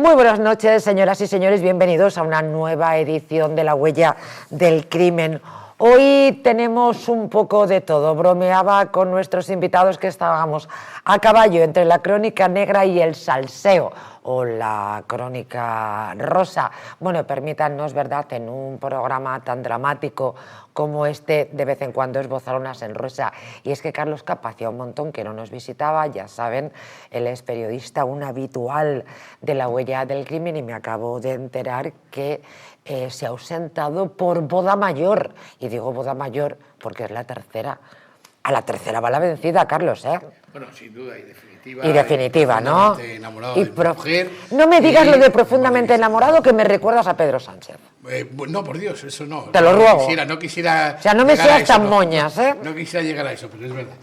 Muy buenas noches, señoras y señores, bienvenidos a una nueva edición de La Huella del Crimen. Hoy tenemos un poco de todo. Bromeaba con nuestros invitados que estábamos a caballo entre la crónica negra y el salseo, o la crónica rosa. Bueno, permítanos, ¿verdad?, en un programa tan dramático como este, de vez en cuando esbozar una sonrisa. Y es que Carlos Capa hacía un montón que no nos visitaba, ya saben, él es periodista, un habitual de La Huella del Crimen, y me acabo de enterar que se ha ausentado por boda mayor. Y digo boda mayor porque es la tercera. A la tercera va la vencida, Carlos, ¿eh? Bueno, sin duda, y definitiva. Y definitiva, ¿no? Enamorado de mi mujer. No me digas lo de profundamente enamorado, que me recuerdas a Pedro Sánchez. No, por Dios, eso no. Te lo ruego. No quisiera. O sea, no me seas tan moñas, ¿eh? No quisiera llegar a eso, pero es verdad.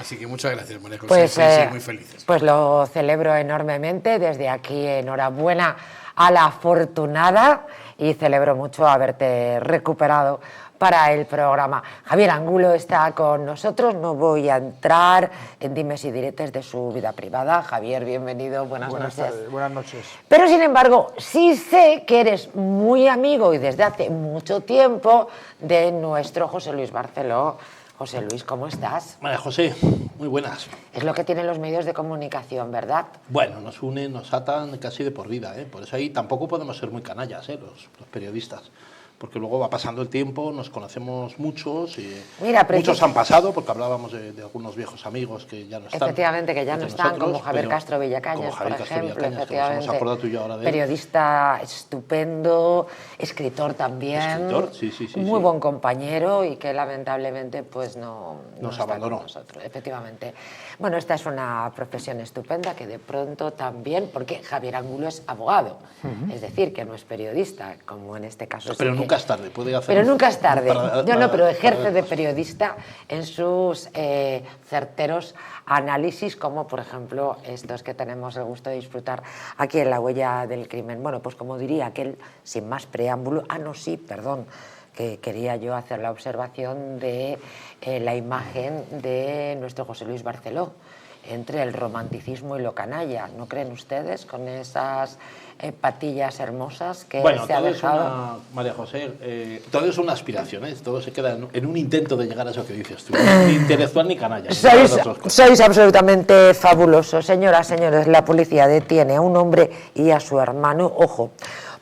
Así que muchas gracias, María José. Pues, sí, muy felices. Pues lo celebro enormemente. Desde aquí, enhorabuena a la afortunada, y celebro mucho haberte recuperado para el programa. Javier Angulo está con nosotros. No voy a entrar en dimes y diretes de su vida privada. Javier, bienvenido, buenas noches. Tardes, buenas noches. Pero sin embargo, sí sé que eres muy amigo y desde hace mucho tiempo de nuestro José Luis Barceló. José Luis, ¿cómo estás? María José, muy buenas. Es lo que tienen los medios de comunicación, ¿verdad? Bueno, nos unen, nos atan casi de por vida, ¿eh? Por eso ahí tampoco podemos ser muy canallas, los periodistas. Porque luego va pasando el tiempo, nos conocemos muchos, y Mira, muchos han pasado, porque hablábamos de algunos viejos amigos que ya no están. Efectivamente, que ya no están, nosotros, como Javier Castro Villacañas, por ejemplo, efectivamente. Nos acordado tú y yo ahora de él. Periodista estupendo, escritor también. Escritor, sí. Muy buen compañero, y que lamentablemente pues no nos está abandonó. con nosotros, efectivamente. Bueno, esta es una profesión estupenda que de pronto también, porque Javier Angulo es abogado, es decir, que no es periodista, como en este caso. Pero nunca es tarde, puede hacer. Pero nunca es tarde. Pero ejerce de periodista en sus certeros análisis, como por ejemplo estos que tenemos el gusto de disfrutar aquí en La Huella del Crimen. Bueno, pues como diría aquel, sin más preámbulo, que quería yo hacer la observación de la imagen de nuestro José Luis Barceló, entre el romanticismo y lo canalla. ¿No creen ustedes, con esas patillas hermosas que se ha dejado? María José, todo es una aspiración, ¿eh? Todo se queda en un intento de llegar a eso que dices tú. Ni intelectual ni canalla. Sois absolutamente fabulosos. Señoras, señores, la policía detiene a un hombre y a su hermano, ojo,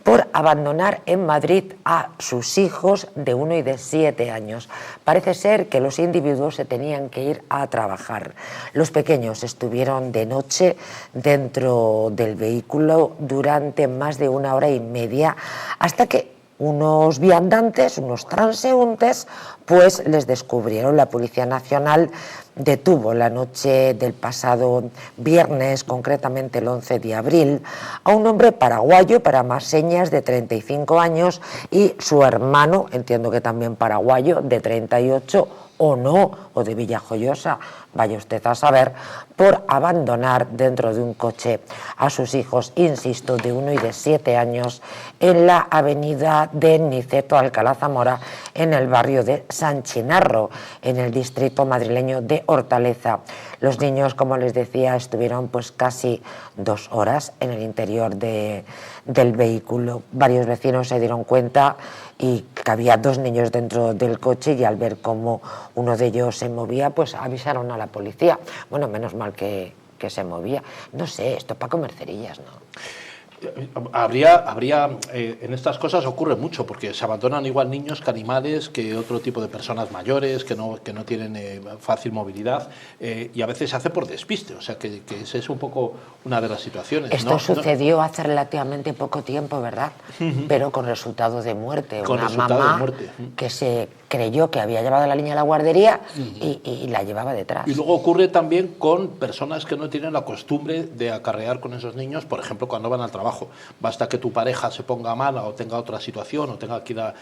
por abandonar en Madrid a sus hijos de 1 y de 7 años. Parece ser que los individuos se tenían que ir a trabajar. Los pequeños estuvieron de noche dentro del vehículo durante más de 1 hora y media, hasta que unos viandantes, unos transeúntes, pues les descubrieron. La Policía Nacional detuvo la noche del pasado viernes, concretamente el 11 de abril, a un hombre paraguayo, para más señas, de 35 años, y su hermano, entiendo que también paraguayo, de 38, o no, o de Villajoyosa, vaya usted a saber, por abandonar dentro de un coche a sus hijos, insisto, de 1 y de 7 años, en la avenida de Niceto, Alcalá Zamora, en el barrio de San Chinarro, en el distrito madrileño de Hortaleza. Los niños, como les decía, estuvieron pues casi 2 horas en el interior del vehículo. Varios vecinos se dieron cuenta y que había 2 niños dentro del coche, y al ver cómo uno de ellos se movía, pues avisaron a la policía. Bueno, menos mal que se movía. No sé, esto es para comer cerillas, ¿no? En estas cosas ocurre mucho, porque se abandonan igual niños que animales, que otro tipo de personas mayores que no tienen fácil movilidad, y a veces se hace por despiste. O sea que esa es un poco una de las situaciones. Esto sucedió hace relativamente poco tiempo, ¿verdad? Pero con resultado de muerte. Una mamá que se creyó que había llevado a la niña a la guardería y la llevaba detrás. Y luego ocurre también con personas que no tienen la costumbre de acarrear con esos niños, por ejemplo, cuando van al trabajo. Basta que tu pareja se ponga mala o tenga otra situación o tenga que ir a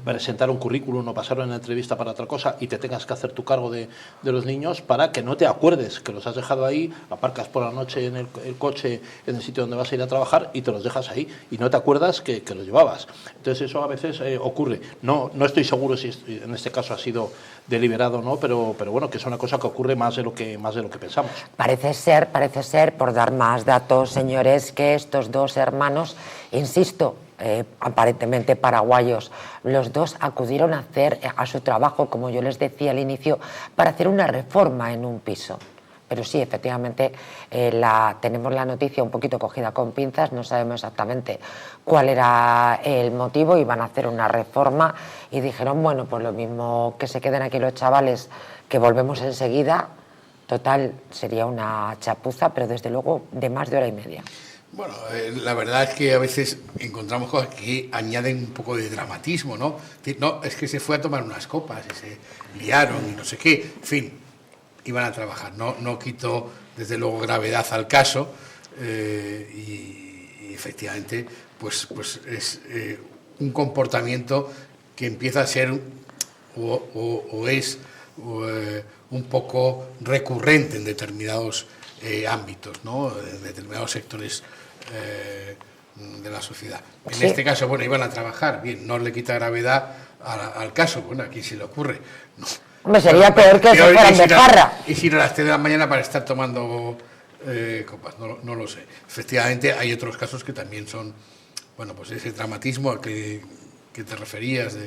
presentar un currículum o pasar una entrevista para otra cosa y te tengas que hacer tu cargo de los niños, para que no te acuerdes que los has dejado ahí, aparcas por la noche en el coche en el sitio donde vas a ir a trabajar y te los dejas ahí y no te acuerdas que los llevabas. Entonces eso a veces ocurre. No estoy seguro si en este caso ha sido deliberado o no, pero bueno, que es una cosa que ocurre más de lo que pensamos. Parece ser, por dar más datos, señores, que estos 2 dos hermanos, insisto, aparentemente paraguayos. Los dos acudieron a hacer a su trabajo, como yo les decía al inicio, para hacer una reforma en un piso. Pero sí, efectivamente, tenemos la noticia un poquito cogida con pinzas, no sabemos exactamente cuál era el motivo, iban a hacer una reforma y dijeron, bueno, pues lo mismo que se queden aquí los chavales, que volvemos enseguida. Total, sería una chapuza, pero desde luego de más de hora y media. Bueno, la verdad es que a veces encontramos cosas que añaden un poco de dramatismo, ¿no? No, es que se fue a tomar unas copas y se liaron y no sé qué, en fin, iban a trabajar. No quito desde luego gravedad al caso y efectivamente pues es un comportamiento que empieza a ser o es un poco recurrente en determinados ámbitos, ¿no? En determinados sectores de la sociedad. En este caso, bueno, iban a trabajar, bien, no le quita gravedad al caso, bueno, a quién se le ocurre. No. Hombre, sería peor que se fueran de farra. Y si no a las 3 de la mañana para estar tomando copas, no lo sé. Efectivamente, hay otros casos que también son, bueno, pues ese dramatismo al que te referías,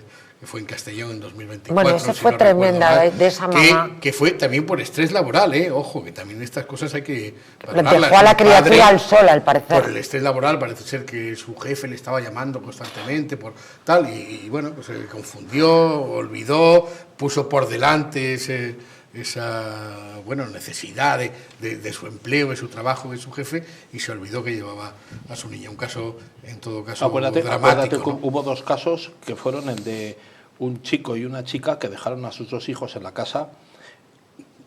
que fue en Castellón en 2024. Bueno, eso fue tremenda, mal, de esa mamá. Que fue también por estrés laboral, ojo, que también estas cosas hay que valorarlas. Le dejó a la criatura al sol, al parecer. Por el estrés laboral, parece ser que su jefe le estaba llamando constantemente por tal, y bueno, pues se confundió, olvidó, puso por delante esa necesidad de su empleo, de su trabajo, de su jefe, y se olvidó que llevaba a su niña. Un caso, en todo caso, dramático. Acuérdate que hubo dos casos que fueron el de un chico y una chica que dejaron a sus dos hijos en la casa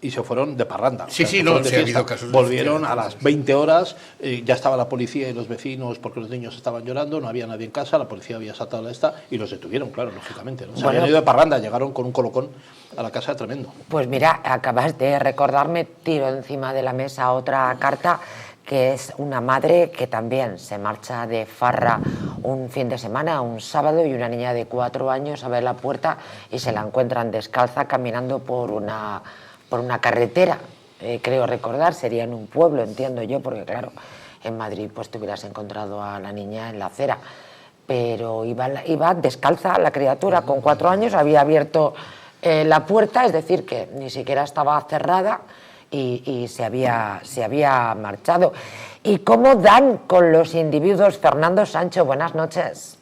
y se fueron de parranda. Sí, ha habido casos. Volvieron a las 20 horas, ya estaba la policía y los vecinos porque los niños estaban llorando, no había nadie en casa, la policía había saltado la esta y los detuvieron, claro, lógicamente, ¿no? Se habían ido de parranda, llegaron con un colocón a la casa tremendo. Pues mira, acabas de recordarme, tiro encima de la mesa otra carta, que es una madre que también se marcha de farra un fin de semana, un sábado, y una niña de 4 años abre la puerta y se la encuentran descalza caminando por una carretera, creo recordar, sería en un pueblo, entiendo yo, porque claro, en Madrid pues te hubieras encontrado a la niña en la acera, pero iba descalza la criatura, con 4 años, había abierto la puerta, es decir, que ni siquiera estaba cerrada y se había marchado. ¿Y cómo dan con los individuos? Fernando Sancho, buenas noches.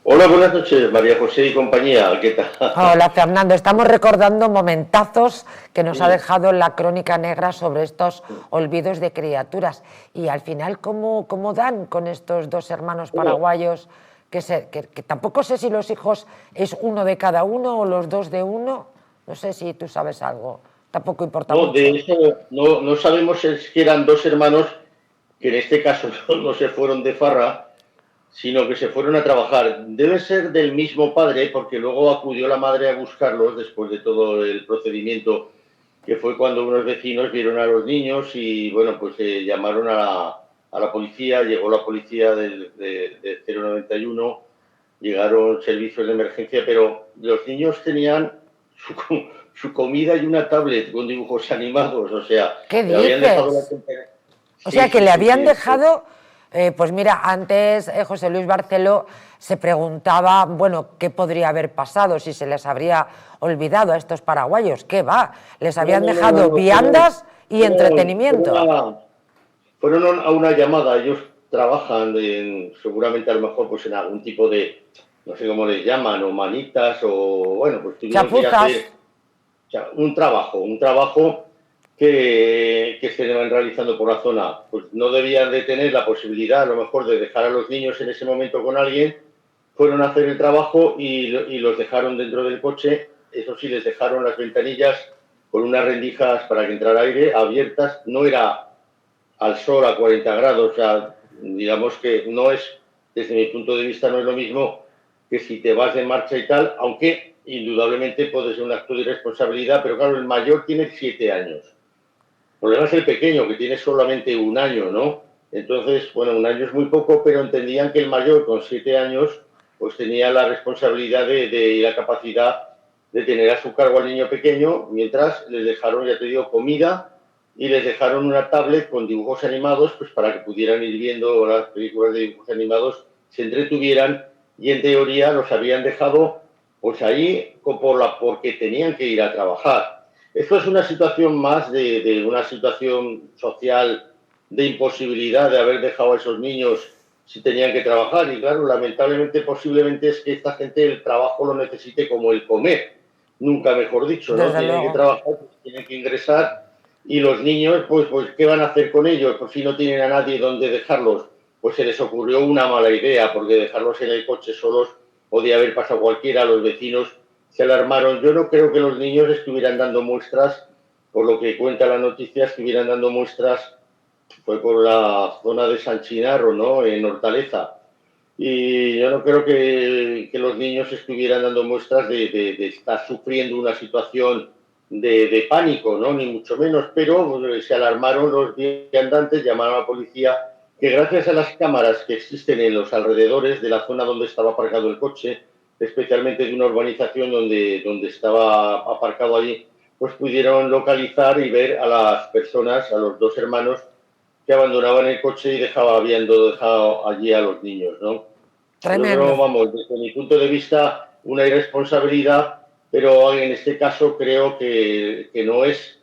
Hola, buenas noches, María José y compañía, ¿qué tal? Hola, Fernando. Estamos recordando momentazos que nos ha dejado la crónica negra sobre estos olvidos de criaturas. Y al final, ¿cómo dan con estos dos hermanos paraguayos? Que tampoco sé si los hijos es uno de cada uno o los dos de uno. No sé si tú sabes algo. Tampoco importa mucho. De eso no sabemos si eran dos hermanos que en este caso no se fueron de farra, sino que se fueron a trabajar. Debe ser del mismo padre, porque luego acudió la madre a buscarlos después de todo el procedimiento, que fue cuando unos vecinos vieron a los niños y, bueno, pues llamaron a la policía, llegó la policía de 091, llegaron servicios de emergencia, pero los niños tenían su comida y una tablet con dibujos animados, o sea... ¿Qué dices? O sea, que le habían dejado... pues mira, antes José Luis Barceló se preguntaba, bueno, ¿qué podría haber pasado si se les habría olvidado a estos paraguayos? ¿Qué va? Les habían dejado viandas y entretenimiento. Fueron a una llamada, ellos trabajan seguramente a lo mejor pues en algún tipo de, no sé cómo les llaman, o manitas, o bueno, pues tuvieron que hacer un trabajo que se van realizando por la zona. Pues no debían de tener la posibilidad a lo mejor de dejar a los niños en ese momento con alguien, fueron a hacer el trabajo y los dejaron dentro del coche, eso sí, les dejaron las ventanillas con unas rendijas para que entrara aire abiertas, no era al sol a 40 grados, o sea, digamos que no es, desde mi punto de vista, no es lo mismo que si te vas de marcha y tal, aunque indudablemente puede ser un acto de irresponsabilidad, pero claro, el mayor tiene 7 años. El problema es el pequeño, que tiene solamente 1 año, ¿no? Entonces, bueno, 1 año es muy poco, pero entendían que el mayor, con 7 años, pues tenía la responsabilidad y la capacidad de tener a su cargo al niño pequeño, mientras les dejaron, ya te digo, comida y les dejaron una tablet con dibujos animados, pues para que pudieran ir viendo las películas de dibujos animados, se entretuvieran, y en teoría los habían dejado pues ahí porque tenían que ir a trabajar. Esto es una situación más de una situación social de imposibilidad de haber dejado a esos niños si tenían que trabajar, y claro, lamentablemente posiblemente es que esta gente el trabajo lo necesite como el comer, nunca mejor dicho, ¿no? Desde Tienen que luego. trabajar, pues tienen que ingresar, y los niños, pues, ¿qué van a hacer con ellos? Pues si no tienen a nadie donde dejarlos, pues se les ocurrió una mala idea, porque dejarlos en el coche solos podía haber pasado cualquiera, los vecinos se alarmaron. Yo no creo que los niños estuvieran dando muestras, por lo que cuenta la noticia, estuvieran dando muestras, fue por la zona de San Chinarro, ¿no?, en Hortaleza. Y yo no creo que los niños estuvieran dando muestras de estar sufriendo una situación de pánico, ¿no?, ni mucho menos, pero se alarmaron los viandantes, llamaron a la policía, que gracias a las cámaras que existen en los alrededores de la zona donde estaba aparcado el coche, especialmente de una urbanización donde estaba aparcado allí, pues pudieron localizar y ver a las personas, a los dos hermanos, que abandonaban el coche y habiendo dejado allí a los niños, ¿no? Yo Tremendo. creo, vamos, desde mi punto de vista, una irresponsabilidad, pero en este caso creo que no es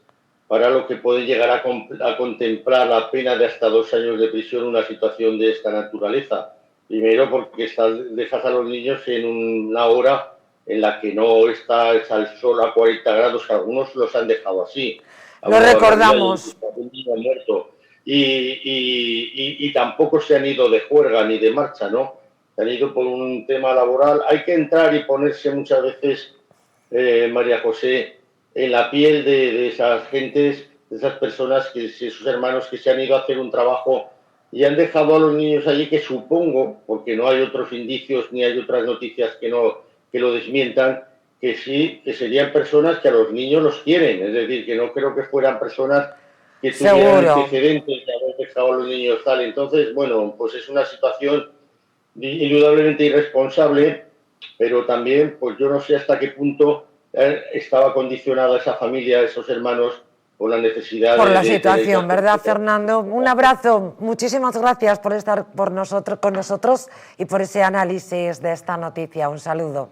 para lo que puede llegar a contemplar la pena de hasta 2 años de prisión una situación de esta naturaleza. Primero porque dejas a los niños en una hora en la que no está el sol a 40 grados, que algunos los han dejado así, a Lo una barbaridad, y recordamos. un niño muerto. Y tampoco se han ido de juerga ni de marcha, ¿no? Se han ido por un tema laboral. Hay que entrar y ponerse muchas veces, María José, en la piel de esas gentes, de esas personas, sus hermanos que se han ido a hacer un trabajo y han dejado a los niños allí, que supongo, porque no hay otros indicios ni hay otras noticias que lo desmientan, que sí, que serían personas que a los niños los quieren. Es decir, que no creo que fueran personas que tuvieran Seguro. antecedentes de haber dejado a los niños tal. Entonces, bueno, pues es una situación indudablemente irresponsable, pero también, pues yo no sé hasta qué punto estaba condicionada esa familia, esos hermanos, con la necesidad Por la de tener que situación, hacer. ¿verdad, Fernando? Un abrazo, muchísimas gracias por estar con nosotros y por ese análisis de esta noticia. Un saludo.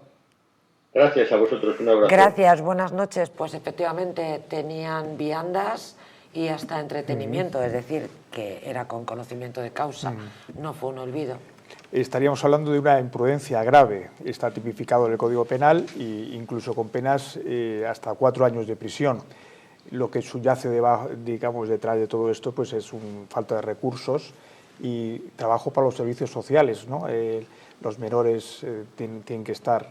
Gracias a vosotros, un abrazo. Gracias, buenas noches. Pues efectivamente tenían viandas y hasta entretenimiento, es decir, que era con conocimiento de causa, no fue un olvido. Estaríamos hablando de una imprudencia grave. Está tipificado en el Código Penal e incluso con penas hasta 4 años de prisión. Lo que subyace digamos, detrás de todo esto, pues es una falta de recursos y trabajo para los servicios sociales, ¿no? Los menores tienen que estar...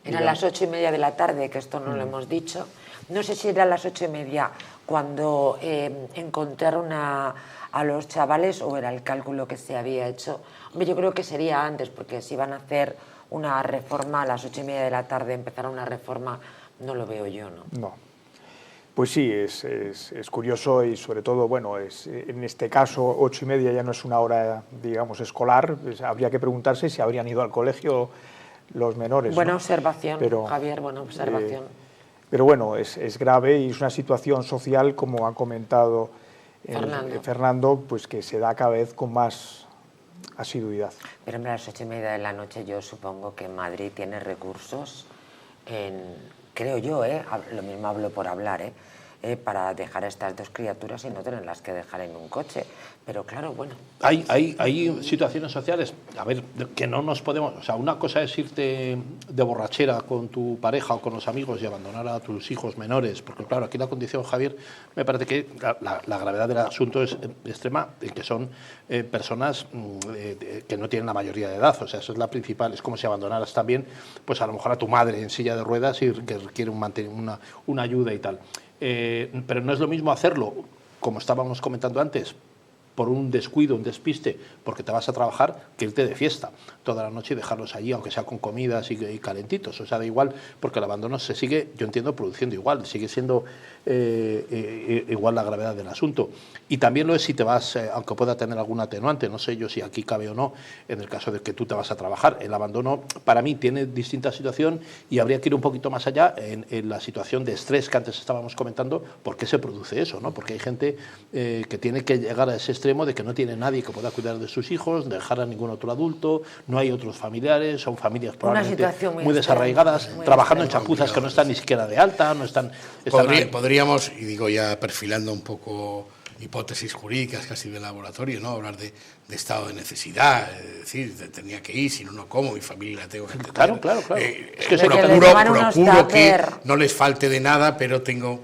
Eran las 8:30 de la tarde, que esto no lo hemos dicho. No sé si eran las 8:30 cuando encontraron a los chavales, o era el cálculo que se había hecho. Hombre, yo creo que sería antes, porque si van a hacer una reforma a las 8:30 de la tarde, empezar una reforma, no lo veo yo, ¿no? No. Pues sí, es curioso y sobre todo, bueno, en este caso 8:30 ya no es una hora, digamos, escolar. Habría que preguntarse si habrían ido al colegio los menores. Buena ¿no? observación, pero, Javier, buena observación. Pero bueno, es grave y es una situación social, como ha comentado Fernando, pues que se da cada vez con más asiduidad. Pero hombre, a las 8:30 de la noche yo supongo que Madrid tiene recursos, creo yo, lo mismo hablo por hablar, para dejar a estas dos criaturas y no tenerlas que dejar en un coche. Pero claro, bueno. Hay situaciones sociales, a ver, que no nos podemos... O sea, una cosa es irte de borrachera con tu pareja o con los amigos y abandonar a tus hijos menores, porque claro, aquí la condición, Javier, me parece que la gravedad del asunto es extrema, en que son personas que no tienen la mayoría de edad. O sea, eso es la principal. Es como si abandonaras también, pues a lo mejor a tu madre en silla de ruedas y que requiere una ayuda y tal. Pero no es lo mismo hacerlo, como estábamos comentando antes, por un descuido, un despiste, porque te vas a trabajar, que irte de fiesta toda la noche y dejarlos allí, aunque sea con comidas y calentitos. O sea, da igual, porque el abandono se sigue, yo entiendo, produciendo igual, sigue siendo igual la gravedad del asunto. Y también lo es si te vas, aunque pueda tener algún atenuante, no sé yo si aquí cabe o no, en el caso de que tú te vas a trabajar. El abandono, para mí, tiene distinta situación y habría que ir un poquito más allá en la situación de estrés que antes estábamos comentando. ¿Por qué se produce eso, no? Porque hay gente que tiene que llegar a ese extremo de que no tiene nadie que pueda cuidar de sus hijos, dejar a ningún otro adulto, no hay otros familiares, son familias probablemente muy desarraigadas, trabajando en chapuzas que no están ni siquiera de alta, no están... Podríamos, y digo ya perfilando un poco hipótesis jurídicas casi de laboratorio, ¿no? Hablar de estado de necesidad, es decir, tenía que ir, si no, no como, mi familia la tengo que atender. Claro. Es que procuro que no les falte de nada, pero tengo...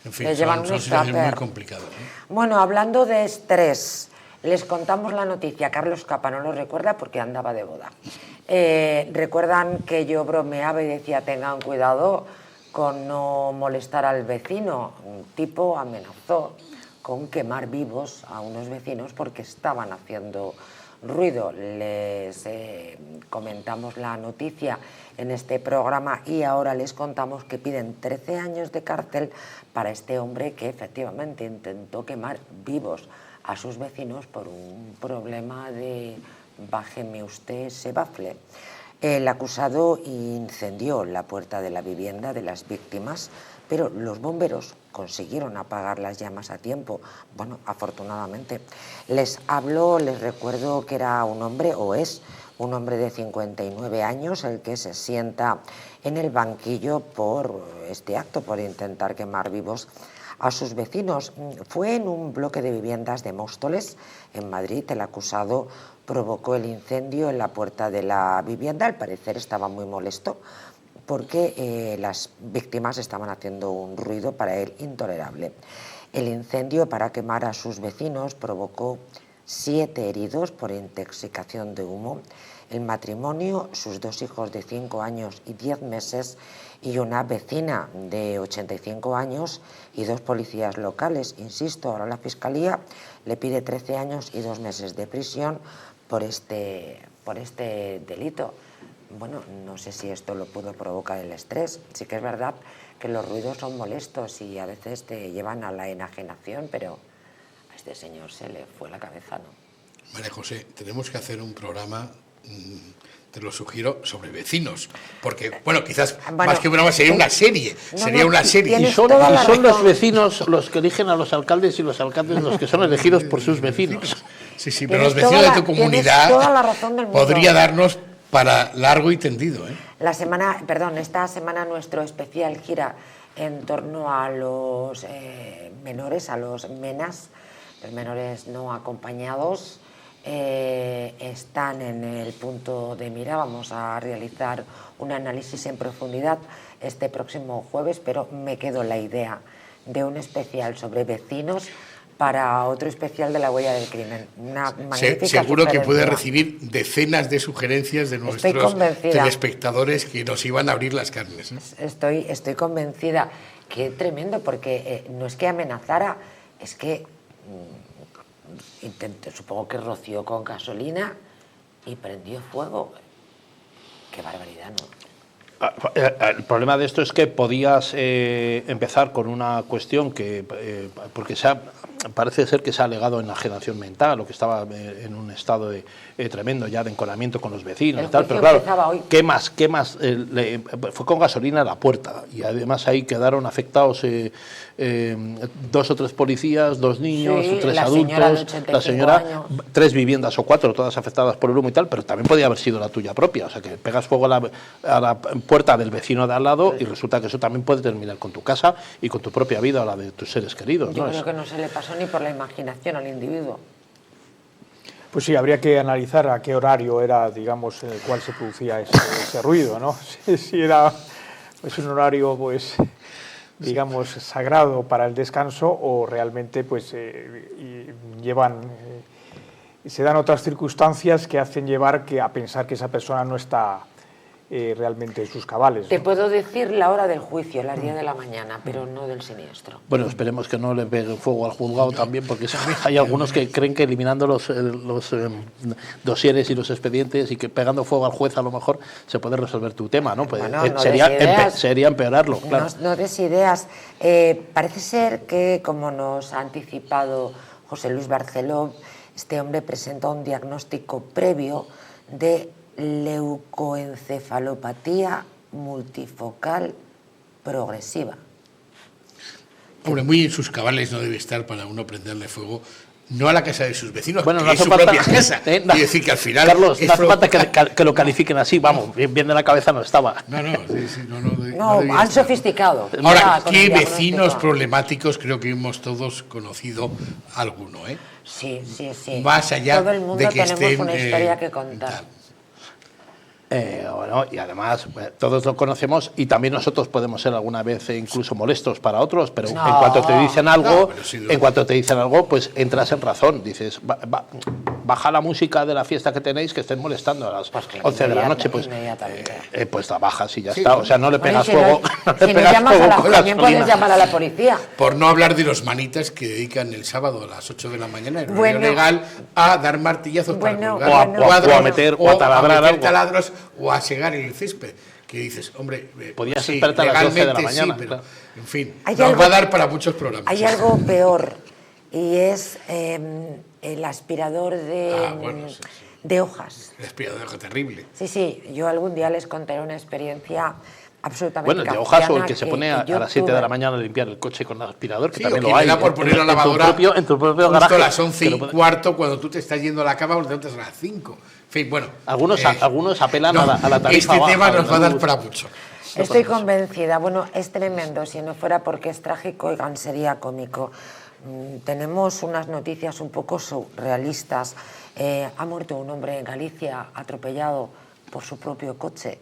En fin, son situaciones muy complicadas, ¿no? Bueno, hablando de estrés, les contamos la noticia. Carlos Capa no lo recuerda porque andaba de boda. Recuerdan que yo bromeaba y decía, tengan cuidado con no molestar al vecino. Un tipo amenazó con quemar vivos a unos vecinos porque estaban haciendo ruido. Les comentamos la noticia en este programa y ahora les contamos que piden 13 años de cárcel para este hombre que efectivamente intentó quemar vivos a sus vecinos por un problema de bájeme usted ese bafle. El acusado incendió la puerta de la vivienda de las víctimas, pero los bomberos consiguieron apagar las llamas a tiempo. Bueno, afortunadamente. Les recuerdo que era un hombre, o es un hombre de 59 años, el que se sienta en el banquillo por este acto, por intentar quemar vivos a sus vecinos. Fue en un bloque de viviendas de Móstoles, en Madrid. El acusado provocó el incendio en la puerta de la vivienda. Al parecer estaba muy molesto porque las víctimas estaban haciendo un ruido para él intolerable. El incendio para quemar a sus vecinos provocó 7 heridos por intoxicación de humo. El matrimonio, sus 2 hijos de 5 años y 10 meses y una vecina de 85 años y 2 policías locales. Insisto, ahora la Fiscalía le pide 13 años y 2 meses de prisión por este delito. Bueno, no sé si esto lo pudo provocar el estrés. Sí que es verdad que los ruidos son molestos y a veces te llevan a la enajenación, pero a este señor se le fue la cabeza, ¿no? María José, tenemos que hacer un programa, te lo sugiero, sobre vecinos, porque, bueno, quizás más que un programa sería una serie, Y son los vecinos los que eligen a los alcaldes y los alcaldes los que son elegidos por sus vecinos. Sí, pero los vecinos de tu comunidad podría darnos para largo y tendido, ¿eh? Esta semana nuestro especial gira en torno a los menores, a los MENAS, los menores no acompañados. Están en el punto de mira. Vamos a realizar un análisis en profundidad este próximo jueves, pero me quedo la idea de un especial sobre vecinos para otro especial de La huella del crimen. Una magnífica seguro que puede recibir decenas de sugerencias de nuestros telespectadores que nos iban a abrir las carnes, ¿no? Estoy convencida. Qué tremendo, porque no es que amenazara, es que supongo que roció con gasolina y prendió fuego. Qué barbaridad, ¿no? El problema de esto es que podías empezar con una cuestión que, porque parece ser que se ha alegado enajenación mental o que estaba en un estado tremendo ya de enconamiento con los vecinos y tal, pero claro, ¿qué más? Fue con gasolina a la puerta y además ahí quedaron afectados 2 o 3 policías, 2 niños, 3 adultos, la señora, 3 viviendas o 4, todas afectadas por el humo y tal, pero también podía haber sido la tuya propia, o sea que pegas fuego a la puerta del vecino de al lado y resulta que eso también puede terminar con tu casa y con tu propia vida o la de tus seres queridos. Yo creo que no se le pasó ni por la imaginación al individuo. Pues sí, habría que analizar a qué horario era, digamos, en el cual se producía ese ruido, ¿no? Si era pues, un horario, pues, digamos, sagrado para el descanso o realmente, pues, se dan otras circunstancias que hacen llevar a pensar que esa persona no está realmente en sus cabales. Te puedo decir la hora del juicio, las 10 de la mañana, pero no del siniestro. Bueno, esperemos que no le pegue fuego al juzgado también, porque hay algunos que creen que eliminando los dosieres y los expedientes y que pegando fuego al juez a lo mejor se puede resolver tu tema, ¿no? Pues, bueno, no sería empeorarlo, claro. No des ideas. Parece ser que, como nos ha anticipado José Luis Barceló, este hombre presenta un diagnóstico previo de leucoencefalopatía multifocal progresiva. Hombre, muy en sus cabales no debe estar para uno prenderle fuego, no a la casa de sus vecinos, bueno, que no es su propia casa. Y decir que al final... Carlos, no hace falta que lo califiquen así, vamos, bien de la cabeza no estaba. No, han sofisticado. Ahora, ¿qué vecinos problemáticos? Creo que hemos todos conocido alguno, ¿eh? Sí. Más allá todo el mundo de que tenemos una historia que contar. Bueno, y además todos lo conocemos y también nosotros podemos ser alguna vez incluso molestos para otros, pero en cuanto te dicen algo, pues entras en razón, dices, baja la música de la fiesta que tenéis, que estén molestando a las 11 de la noche, pues la bajas y ya está, o sea, no le pegas fuego. También puedes llamar a la policía. Por no hablar de los manitas que dedican el sábado a las 8 de la mañana, en horario legal, a dar martillazos para colgar cuadros, o a meter taladros, o a segar el césped, que dices, hombre, podías despertar a las 12 de la mañana. Sí, pero, en fin, nos va a dar para muchos programas. Hay algo peor, y es el aspirador de hojas. El aspirador de hojas, terrible. Sí, yo algún día les contaré una experiencia absolutamente bueno, el de hojas o el que se pone a las 7 de la mañana a limpiar el coche con el aspirador, que también lo hay. Da por poner la lavadora en tu propio garaje. A las 11:15, cuando tú te estás yendo a la cama, o te levantas a las 5. En fin, bueno. Algunos apelan a la tarifa Este baja, tema nos va a dar para mucho. Estoy convencida. Bueno, es tremendo. Si no fuera porque es trágico, oigan, sería cómico. Tenemos unas noticias un poco surrealistas. Ha muerto un hombre en Galicia atropellado por su propio coche.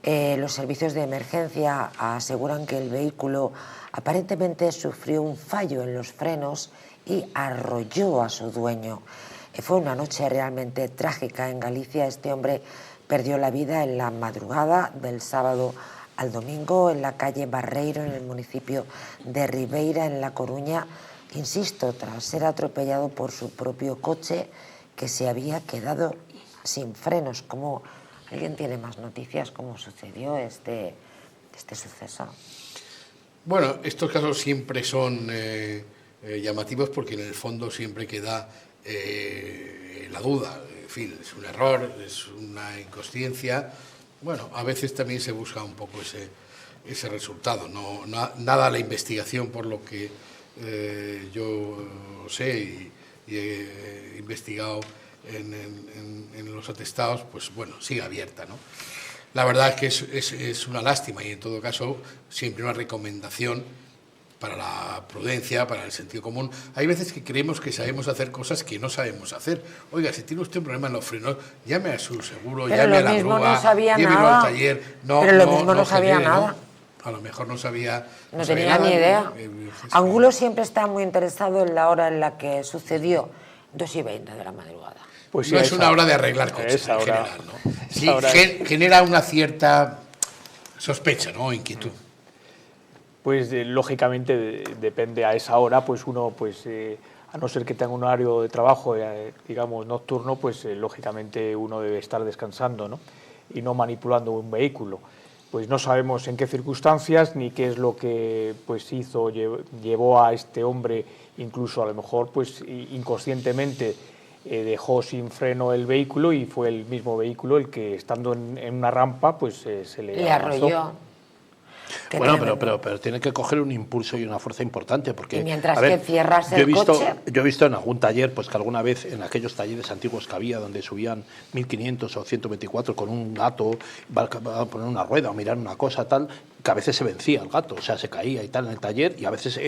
Los servicios de emergencia aseguran que el vehículo aparentemente sufrió un fallo en los frenos y arrolló a su dueño. Fue una noche realmente trágica en Galicia. Este hombre perdió la vida en la madrugada del sábado al domingo en la calle Barreiro, en el municipio de Ribeira, en La Coruña. Insisto, tras ser atropellado por su propio coche que se había quedado sin frenos. ¿Cómo alguien tiene más noticias? ¿Cómo sucedió este suceso? Bueno, estos casos siempre son llamativos porque en el fondo siempre queda la duda. En fin, es un error, es una inconsciencia. Bueno, a veces también se busca un poco ese resultado. Nada a la investigación, por lo que yo sé y he investigado en los atestados, pues bueno, sigue abierta, ¿no? La verdad es que es una lástima y en todo caso siempre una recomendación para la prudencia, para el sentido común. Hay veces que creemos que sabemos hacer cosas que no sabemos hacer. Oiga, si tiene usted un problema en los frenos, llame a su seguro, llame a la grúa, llévelo al taller. Pero lo mismo no sabía nada. A lo mejor no sabía. No tenía ni idea. Angulo siempre está muy interesado en la hora en la que sucedió, 2:20 de la madrugada. Pues sí, no es una hora de arreglar coches en general, ¿no? Sí, genera una cierta sospecha, ¿no? Inquietud. Pues lógicamente depende a esa hora, pues uno, pues a no ser que tenga un horario de trabajo, digamos, nocturno, pues lógicamente uno debe estar descansando, ¿no? Y no manipulando un vehículo. Pues no sabemos en qué circunstancias ni qué es lo que pues llevó a este hombre, incluso a lo mejor pues inconscientemente dejó sin freno el vehículo y fue el mismo vehículo el que estando en una rampa pues se le arrolló. Bueno, pero tiene que coger un impulso y una fuerza importante porque y mientras que cierras el coche. Yo he visto en algún taller pues que alguna vez en aquellos talleres antiguos que había donde subían 1500 o 124 con un gato, va a poner una rueda o mirar una cosa tal, que a veces se vencía el gato, o sea, se caía y tal en el taller y a veces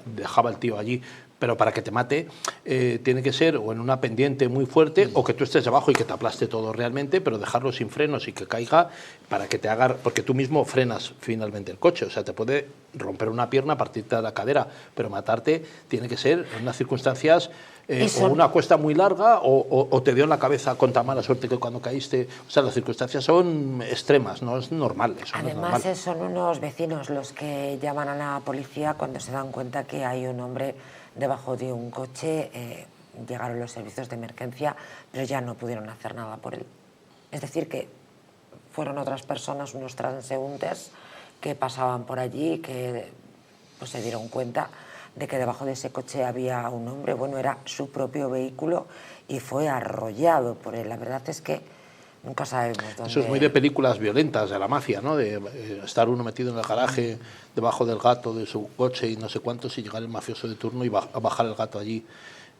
dejaba el tío allí. Pero para que te mate tiene que ser o en una pendiente muy fuerte o que tú estés debajo y que te aplaste todo realmente, pero dejarlo sin frenos y que caiga para que te haga, porque tú mismo frenas finalmente el coche. coche. O sea, te puede romper una pierna, partirte la cadera, pero matarte tiene que ser en unas circunstancias o una cuesta muy larga o te dio en la cabeza con tan mala suerte que cuando caíste. O sea, las circunstancias son extremas, no es normal. Eso Además, no es normal. son unos vecinos los que llaman a la policía cuando se dan cuenta que hay un hombre debajo de un coche. Llegaron los servicios de emergencia, pero ya no pudieron hacer nada por él. Es decir, que fueron otras personas, unos transeúntes que pasaban por allí, que pues, se dieron cuenta de que debajo de ese coche había un hombre. Bueno, era su propio vehículo y fue arrollado por él. La verdad es que nunca sabemos dónde... Eso es muy de películas violentas, de la mafia, ¿no? De estar uno metido en el garaje debajo del gato de su coche y no sé cuántos, y llegar el mafioso de turno y bajar el gato allí.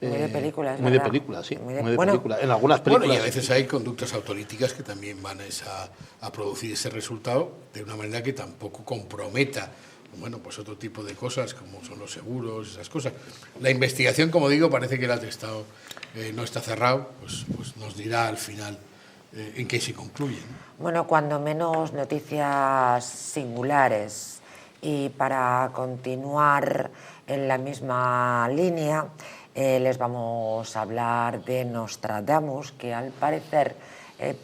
Muy de películas, muy de películas, sí. Muy de películas. En algunas películas. Bueno, y a veces hay conductas autolíticas que también van a producir ese resultado de una manera que tampoco comprometa, bueno, pues otro tipo de cosas como son los seguros, esas cosas. La investigación, como digo, parece que el atestado no está cerrado, pues nos dirá al final en qué se concluye, ¿no? Bueno, cuando menos noticias singulares. Y para continuar en la misma línea, les vamos a hablar de Nostradamus, que al parecer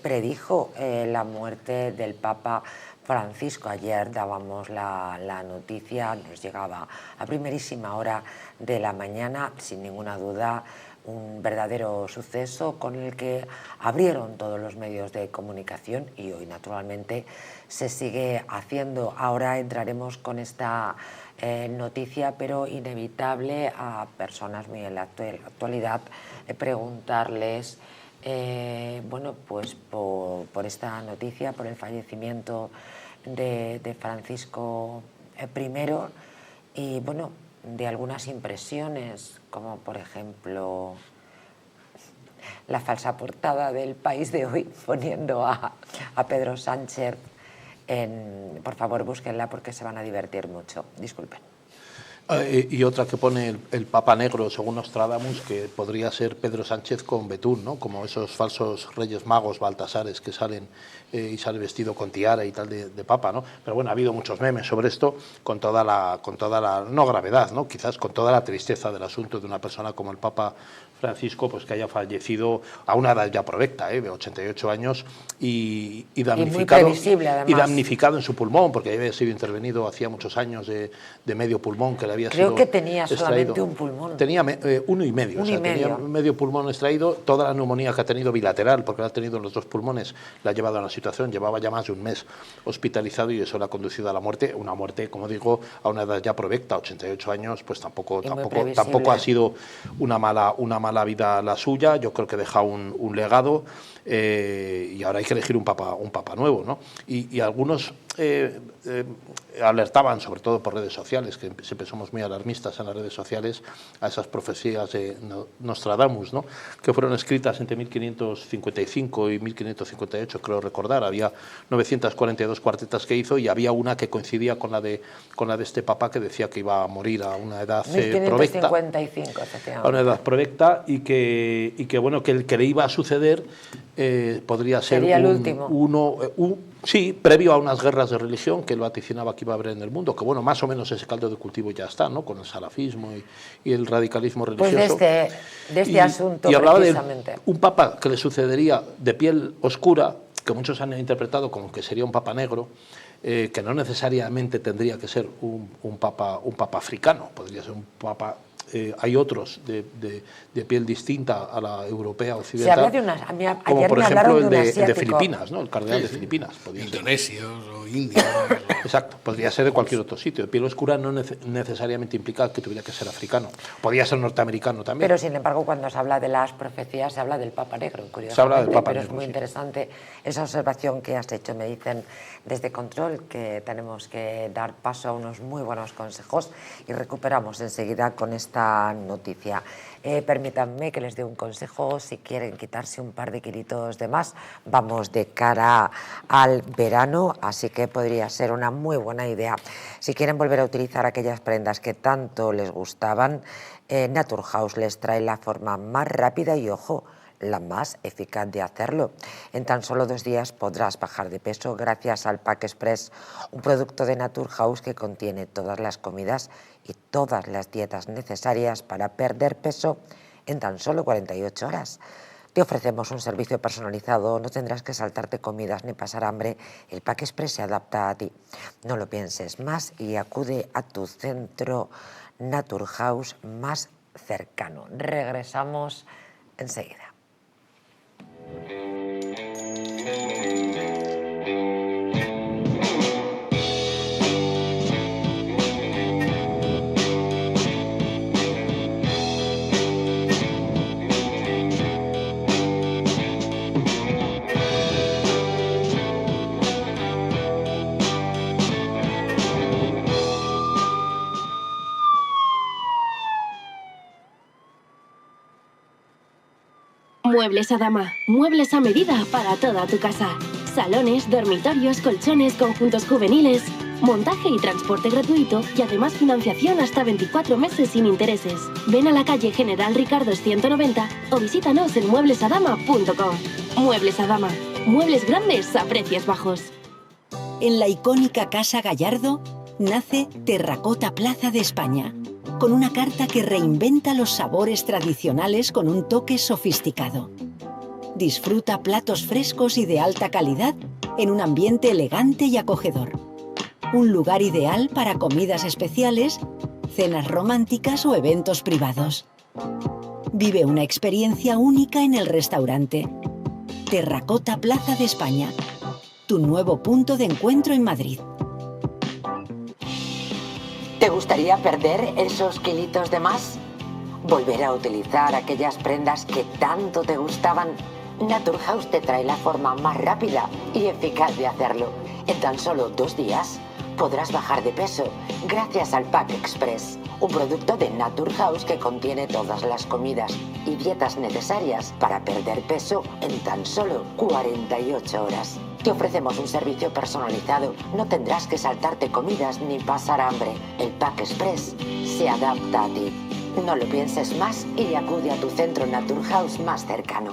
predijo la muerte del Papa Francisco. Ayer dábamos la noticia, nos llegaba a primerísima hora de la mañana, sin ninguna duda, un verdadero suceso con el que abrieron todos los medios de comunicación y hoy naturalmente se sigue haciendo. Ahora entraremos con esta noticia, pero inevitable a personas muy en la actualidad preguntarles bueno, pues por esta noticia, por el fallecimiento de Francisco I y bueno, de algunas impresiones, como por ejemplo la falsa portada del País de hoy poniendo a Pedro Sánchez en... Por favor, búsquenla porque se van a divertir mucho. Disculpen. Y otra que pone el Papa Negro, según Nostradamus, que podría ser Pedro Sánchez con betún, ¿no? Como esos falsos reyes magos baltasares que salen y sale vestido con tiara y tal de Papa, ¿no? Pero bueno, ha habido muchos memes sobre esto, con toda la no gravedad, ¿no? Quizás con toda la tristeza del asunto de una persona como el Papa Francisco, pues que haya fallecido a una edad ya provecta, de 88 años, y damnificado, y damnificado en su pulmón, porque había sido intervenido hacía muchos años de medio pulmón, que le había Creo sido que tenía extraído. Solamente un pulmón. Tenía uno y medio, tenía medio pulmón extraído. Toda la neumonía que ha tenido bilateral, porque la ha tenido en los dos pulmones, la ha llevado a una situación, llevaba ya más de un mes hospitalizado y eso le ha conducido a la muerte, una muerte, como digo, a una edad ya provecta, 88 años, pues tampoco ha sido una mala vida la suya. Yo creo que deja un legado y ahora hay que elegir un papa nuevo, ¿no? Y algunos alertaban, sobre todo por redes sociales, que siempre somos muy alarmistas en las redes sociales, a esas profecías de Nostradamus, ¿no? Que fueron escritas entre 1555 y 1558, creo recordar. Había 942 cuartetas que hizo y había una que coincidía con la de este papa, que decía que iba a morir a una edad provecta. 1555, efectivamente. A una edad provecta y que bueno, que el que le iba a suceder podría ser el último. Sí, previo a unas guerras de religión que él vaticinaba que iba a haber en el mundo, que bueno, más o menos ese caldo de cultivo ya está, ¿no? Con el salafismo y el radicalismo religioso. Pues de este asunto, y hablaba precisamente. De un papa que le sucedería de piel oscura, que muchos han interpretado como que sería un papa negro, que no necesariamente tendría que ser un papa africano, podría ser un papa... hay otros de piel distinta a la europea occidental. Se habla de unas, como por ejemplo el de Filipinas, ¿no? El cardenal de Sí. Filipinas. Indonesios o indios. Exacto, podría ser de cualquier otro sitio. De piel oscura no necesariamente implica que tuviera que ser africano. Podría ser norteamericano también. Pero sin embargo, cuando se habla de las profecías, se habla del Papa Negro, curiosamente. Se habla del Papa pero Negro, es muy interesante esa observación que has hecho. Me dicen desde Control que tenemos que dar paso a unos muy buenos consejos y recuperamos enseguida con esta noticia. Permítanme que les dé un consejo. Si quieren quitarse un par de kilitos de más, vamos de cara al verano, así que podría ser una muy buena idea. Si quieren volver a utilizar aquellas prendas que tanto les gustaban, Naturhaus les trae la forma más rápida y, ojo, la más eficaz de hacerlo. En tan solo 2 días podrás bajar de peso gracias al Pack Express, un producto de Naturhaus que contiene todas las comidas y todas las dietas necesarias para perder peso en tan solo 48 horas. Te ofrecemos un servicio personalizado, no tendrás que saltarte comidas ni pasar hambre. El Pack Express se adapta a ti. No lo pienses más y acude a tu centro Naturhaus más cercano. Regresamos enseguida. Muebles Adama. Muebles a medida para toda tu casa. Salones, dormitorios, colchones, conjuntos juveniles. Montaje y transporte gratuito y además financiación hasta 24 meses sin intereses. Ven a la calle General Ricardo 190 o visítanos en mueblesadama.com. Muebles Adama. Muebles grandes a precios bajos. En la icónica Casa Gallardo nace Terracota Plaza de España, con una carta que reinventa los sabores tradicionales con un toque sofisticado. Disfruta platos frescos y de alta calidad en un ambiente elegante y acogedor. Un lugar ideal para comidas especiales, cenas románticas o eventos privados. Vive una experiencia única en el restaurante. Terracota Plaza de España, tu nuevo punto de encuentro en Madrid. ¿Te gustaría perder esos kilitos de más? ¿Volver a utilizar aquellas prendas que tanto te gustaban? Naturhaus te trae la forma más rápida y eficaz de hacerlo. En tan solo 2 días podrás bajar de peso gracias al Pack Express, un producto de Naturhaus que contiene todas las comidas y dietas necesarias para perder peso en tan solo 48 horas. Te ofrecemos un servicio personalizado, no tendrás que saltarte comidas ni pasar hambre. El Pack Express se adapta a ti. No lo pienses más y acude a tu centro Naturhaus más cercano.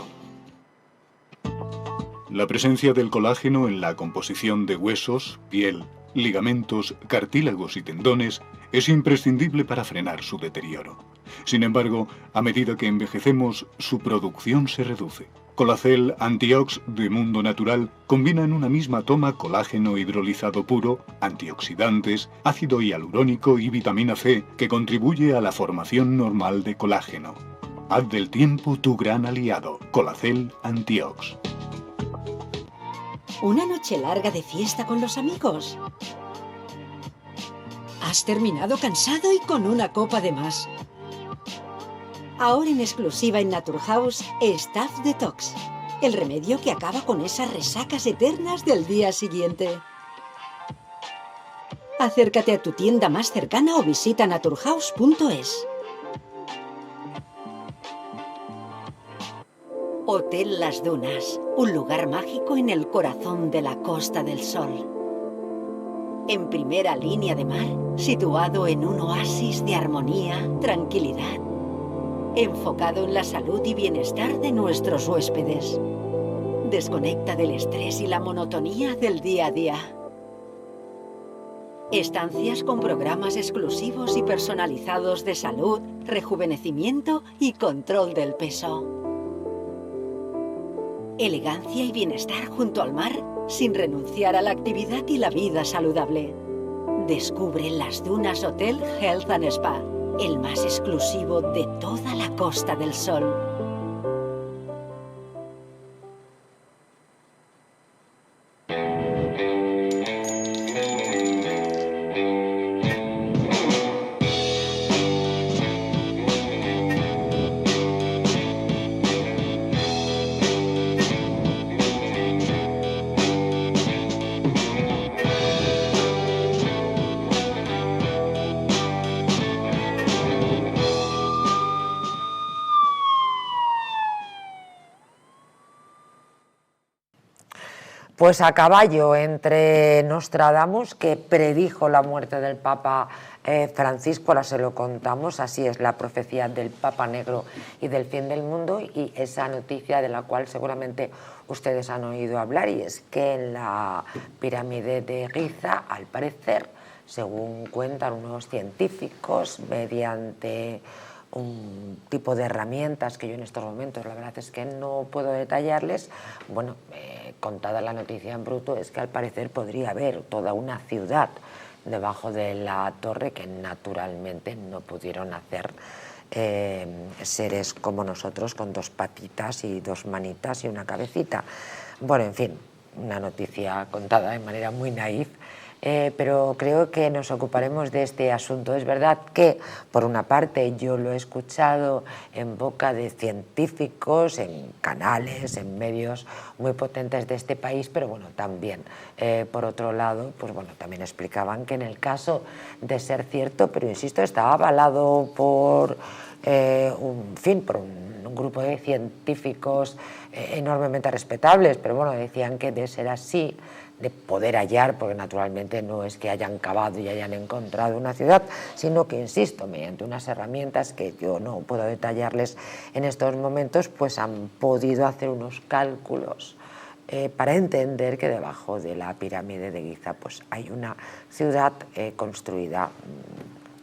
La presencia del colágeno en la composición de huesos, piel, ligamentos, cartílagos y tendones es imprescindible para frenar su deterioro. Sin embargo, a medida que envejecemos, su producción se reduce. Colacel Antiox de Mundo Natural combina en una misma toma colágeno hidrolizado puro, antioxidantes, ácido hialurónico y vitamina C que contribuye a la formación normal de colágeno. Haz del tiempo tu gran aliado. Colacel Antiox. ¿Una noche larga de fiesta con los amigos? ¿Has terminado cansado y con una copa de más? Ahora en exclusiva en Naturhaus, Staff Detox, el remedio que acaba con esas resacas eternas del día siguiente. Acércate a tu tienda más cercana o visita naturhaus.es. Hotel Las Dunas, un lugar mágico en el corazón de la Costa del Sol. En primera línea de mar, situado en un oasis de armonía, tranquilidad, enfocado en la salud y bienestar de nuestros huéspedes. Desconecta del estrés y la monotonía del día a día. Estancias con programas exclusivos y personalizados de salud, rejuvenecimiento y control del peso. Elegancia y bienestar junto al mar, sin renunciar a la actividad y la vida saludable. Descubre Las Dunas Hotel Health and Spa, el más exclusivo de toda la Costa del Sol. Pues a caballo entre Nostradamus, que predijo la muerte del Papa Francisco, ahora se lo contamos, así es la profecía del Papa Negro y del fin del mundo, y esa noticia de la cual seguramente ustedes han oído hablar, y es que en la pirámide de Giza, al parecer, según cuentan unos científicos, mediante un tipo de herramientas que yo en estos momentos la verdad es que no puedo detallarles, bueno, contada la noticia en bruto, es que al parecer podría haber toda una ciudad debajo de la torre que naturalmente no pudieron hacer seres como nosotros con 2 patitas y 2 manitas y una cabecita. Bueno, en fin, una noticia contada de manera muy naif. Pero creo que nos ocuparemos de este asunto. Es verdad que, por una parte, yo lo he escuchado en boca de científicos, en canales, en medios muy potentes de este país, pero bueno, también, por otro lado, pues bueno, también explicaban que en el caso de ser cierto, pero insisto, estaba avalado por por un grupo de científicos enormemente respetables, pero bueno, decían que de ser así, de poder hallar, porque naturalmente no es que hayan cavado y hayan encontrado una ciudad, sino que, insisto, mediante unas herramientas que yo no puedo detallarles en estos momentos, pues han podido hacer unos cálculos para entender que debajo de la pirámide de Giza pues hay una ciudad construida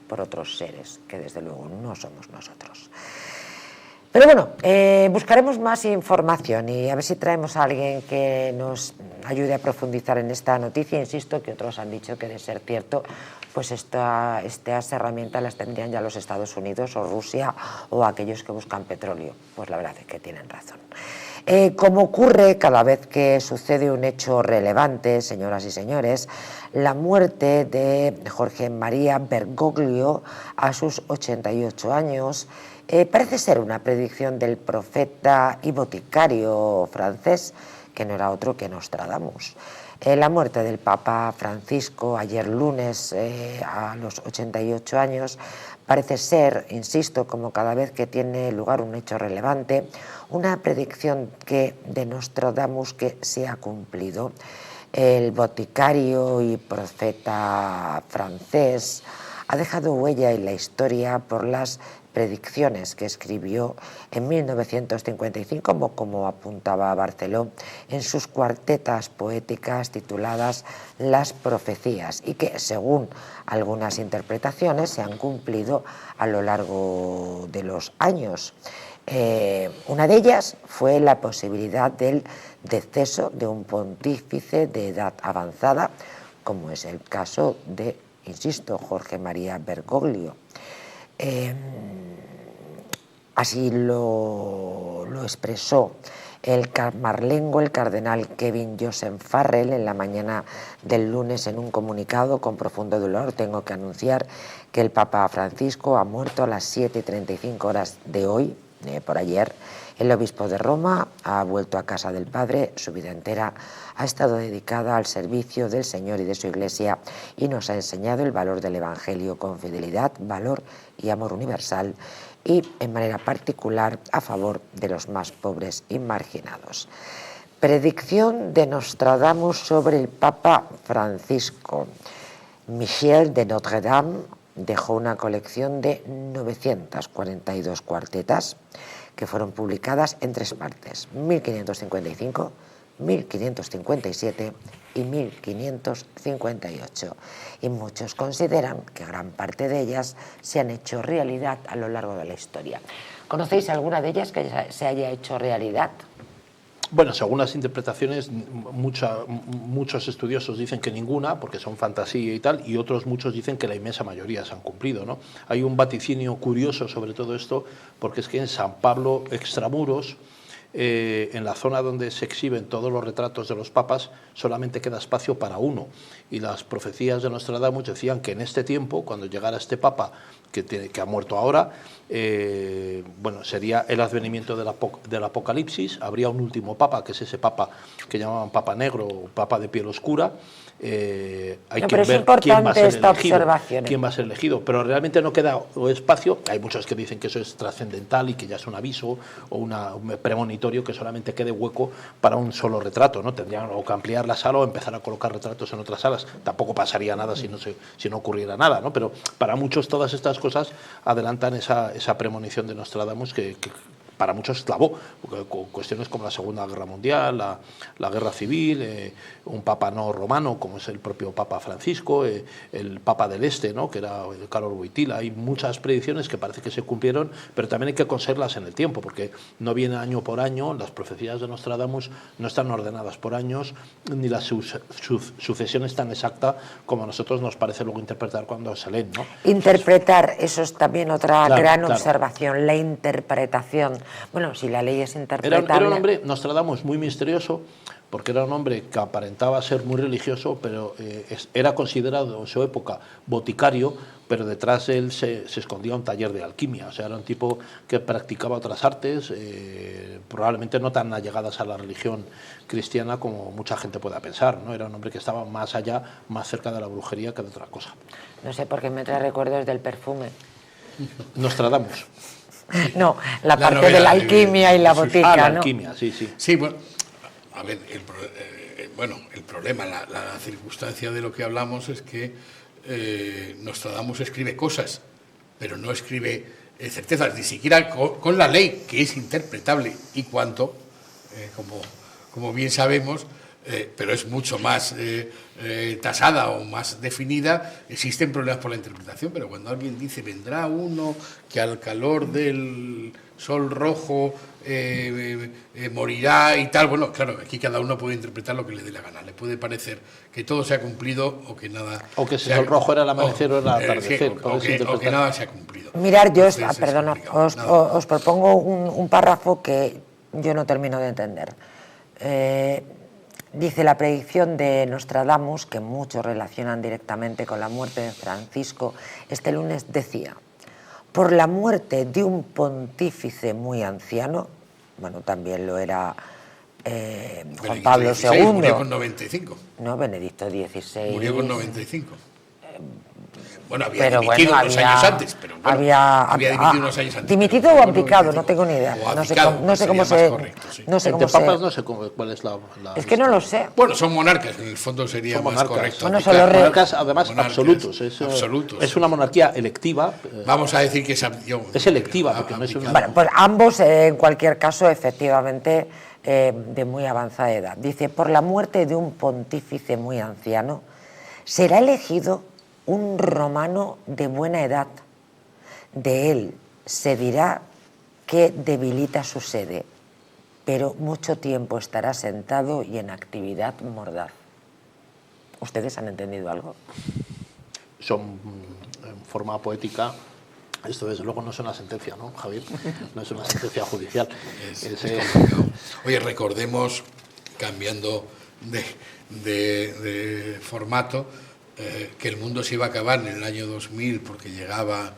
por otros seres, que desde luego no somos nosotros. Pero bueno, buscaremos más información y a ver si traemos a alguien que nos ayude a profundizar en esta noticia. Insisto que otros han dicho que, de ser cierto, pues estas herramientas las tendrían ya los Estados Unidos o Rusia o aquellos que buscan petróleo. Pues la verdad es que tienen razón. Como ocurre cada vez que sucede un hecho relevante, señoras y señores, la muerte de Jorge María Bergoglio a sus 88 años parece ser una predicción del profeta y boticario francés, que no era otro que Nostradamus. La muerte del Papa Francisco ayer lunes a los 88 años parece ser, insisto, como cada vez que tiene lugar un hecho relevante, una predicción de Nostradamus que se ha cumplido. El boticario y profeta francés ha dejado huella en la historia por las predicciones que escribió en 1955, como apuntaba Barceló, en sus cuartetas poéticas tituladas Las Profecías, y que, según algunas interpretaciones, se han cumplido a lo largo de los años. Una de ellas fue la posibilidad del deceso de un pontífice de edad avanzada, como es el caso de, insisto, Jorge María Bergoglio. Así lo expresó el camarlengo, el cardenal Kevin Joseph Farrell, en la mañana del lunes en un comunicado: con profundo dolor tengo que anunciar que el Papa Francisco ha muerto a las 7:35 horas de hoy, por ayer. El obispo de Roma ha vuelto a casa del Padre. Su vida entera ha estado dedicada al servicio del Señor y de su Iglesia, y nos ha enseñado el valor del Evangelio con fidelidad, valor y amor universal, y en manera particular a favor de los más pobres y marginados. Predicción de Nostradamus sobre el Papa Francisco. Michel de Notre Dame dejó una colección de 942 cuartetas que fueron publicadas en 3 partes: 1555, 1557 y 1558. Y muchos consideran que gran parte de ellas se han hecho realidad a lo largo de la historia. ¿Conocéis alguna de ellas que se haya hecho realidad? Bueno, según las interpretaciones, muchos estudiosos dicen que ninguna, porque son fantasía y tal, y muchos dicen que la inmensa mayoría se han cumplido, ¿no? Hay un vaticinio curioso sobre todo esto, porque es que en San Pablo Extramuros, en la zona donde se exhiben todos los retratos de los papas, solamente queda espacio para uno. Y las profecías de Nostradamus decían que en este tiempo, cuando llegara este papa, que ha muerto ahora, bueno, sería el advenimiento del Apocalipsis. Habría un último papa, que es ese papa que llamaban Papa Negro o Papa de piel oscura, hay no, que pero ver es importante quién va a ser esta elegido, observación. quién va a ser elegido, pero realmente no queda espacio. Hay muchos que dicen que eso es trascendental y que ya es un aviso o un premonitorio, que solamente quede hueco para un solo retrato, ¿no? Tendrían o que ampliar la sala o empezar a colocar retratos en otras salas. Tampoco pasaría nada si no ocurriera nada, ¿no? Pero para muchos todas estas cosas adelantan esa premonición de Nostradamus que para muchos clavó, con cuestiones como la Segunda Guerra Mundial, la Guerra Civil, un papa no romano como es el propio Papa Francisco, el Papa del Este, ¿no? Que era Karol Wojtyla. Hay muchas predicciones que parece que se cumplieron, pero también hay que conseguirlas en el tiempo, porque no viene año por año. Las profecías de Nostradamus no están ordenadas por años, ni la sucesión es tan exacta como a nosotros nos parece luego interpretar cuando se leen, ¿no? Interpretar, eso es también otra gran claro. observación, la interpretación. Bueno, si la ley es interpretable... Era un hombre, Nostradamus, muy misterioso, porque era un hombre que aparentaba ser muy religioso, pero era considerado en su época boticario, pero detrás de él se escondía un taller de alquimia. O sea, era un tipo que practicaba otras artes, probablemente no tan allegadas a la religión cristiana como mucha gente pueda pensar, ¿no? Era un hombre que estaba más allá, más cerca de la brujería que de otra cosa. No sé por qué me trae recuerdos del perfume. Nostradamus. No, la parte de la alquimia y la botica, la ¿no? alquimia, sí. Sí, bueno, a ver, el problema, la circunstancia de lo que hablamos es que Nostradamus escribe cosas, pero no escribe certezas, ni siquiera con la ley, que es interpretable y cuanto, como bien sabemos, pero es mucho más tasada o más definida. Existen problemas por la interpretación, pero cuando alguien dice vendrá uno que al calor del sol rojo morirá y tal, bueno, claro, aquí cada uno puede interpretar lo que le dé la gana. Le puede parecer que todo se ha cumplido o que nada... O que si el rojo era el amanecer o era el atardecer. O que nada se ha cumplido. Mirar, yo Entonces, perdona, os propongo un párrafo que yo no termino de entender. Dice la predicción de Nostradamus, que muchos relacionan directamente con la muerte de Francisco, este lunes decía: por la muerte de un pontífice muy anciano, bueno, también lo era Juan Pablo II. Murió con 95. No, Benedicto XVI. Murió con 95. Bueno, había pero dimitido bueno, unos años antes, pero bueno, había dimitido unos años antes. ¿Dimitido o abdicado? No tengo ni idea. No sé cómo se... Correcto, sí. No sé entre cómo papas no sé cuál es la es que no lo sé. Bueno, son monarcas, en el fondo sería son más monarcas. correcto. Bueno, son los monarcas, además, monarcas, absolutos. absolutos. Es una monarquía electiva. Vamos a decir que es electiva, porque no es una... Bueno, pues ambos, en cualquier caso, efectivamente, de muy avanzada edad. Dice: por la muerte de un pontífice muy anciano, será elegido un romano de buena edad. De él se dirá que debilita su sede, pero mucho tiempo estará sentado y en actividad mordaz. ¿Ustedes han entendido algo? Son en forma poética. Esto desde luego no es una sentencia, ¿no, Javier? No es una sentencia judicial. Es complicado. Oye, recordemos, cambiando de formato, que el mundo se iba a acabar en el año 2000 porque llegaba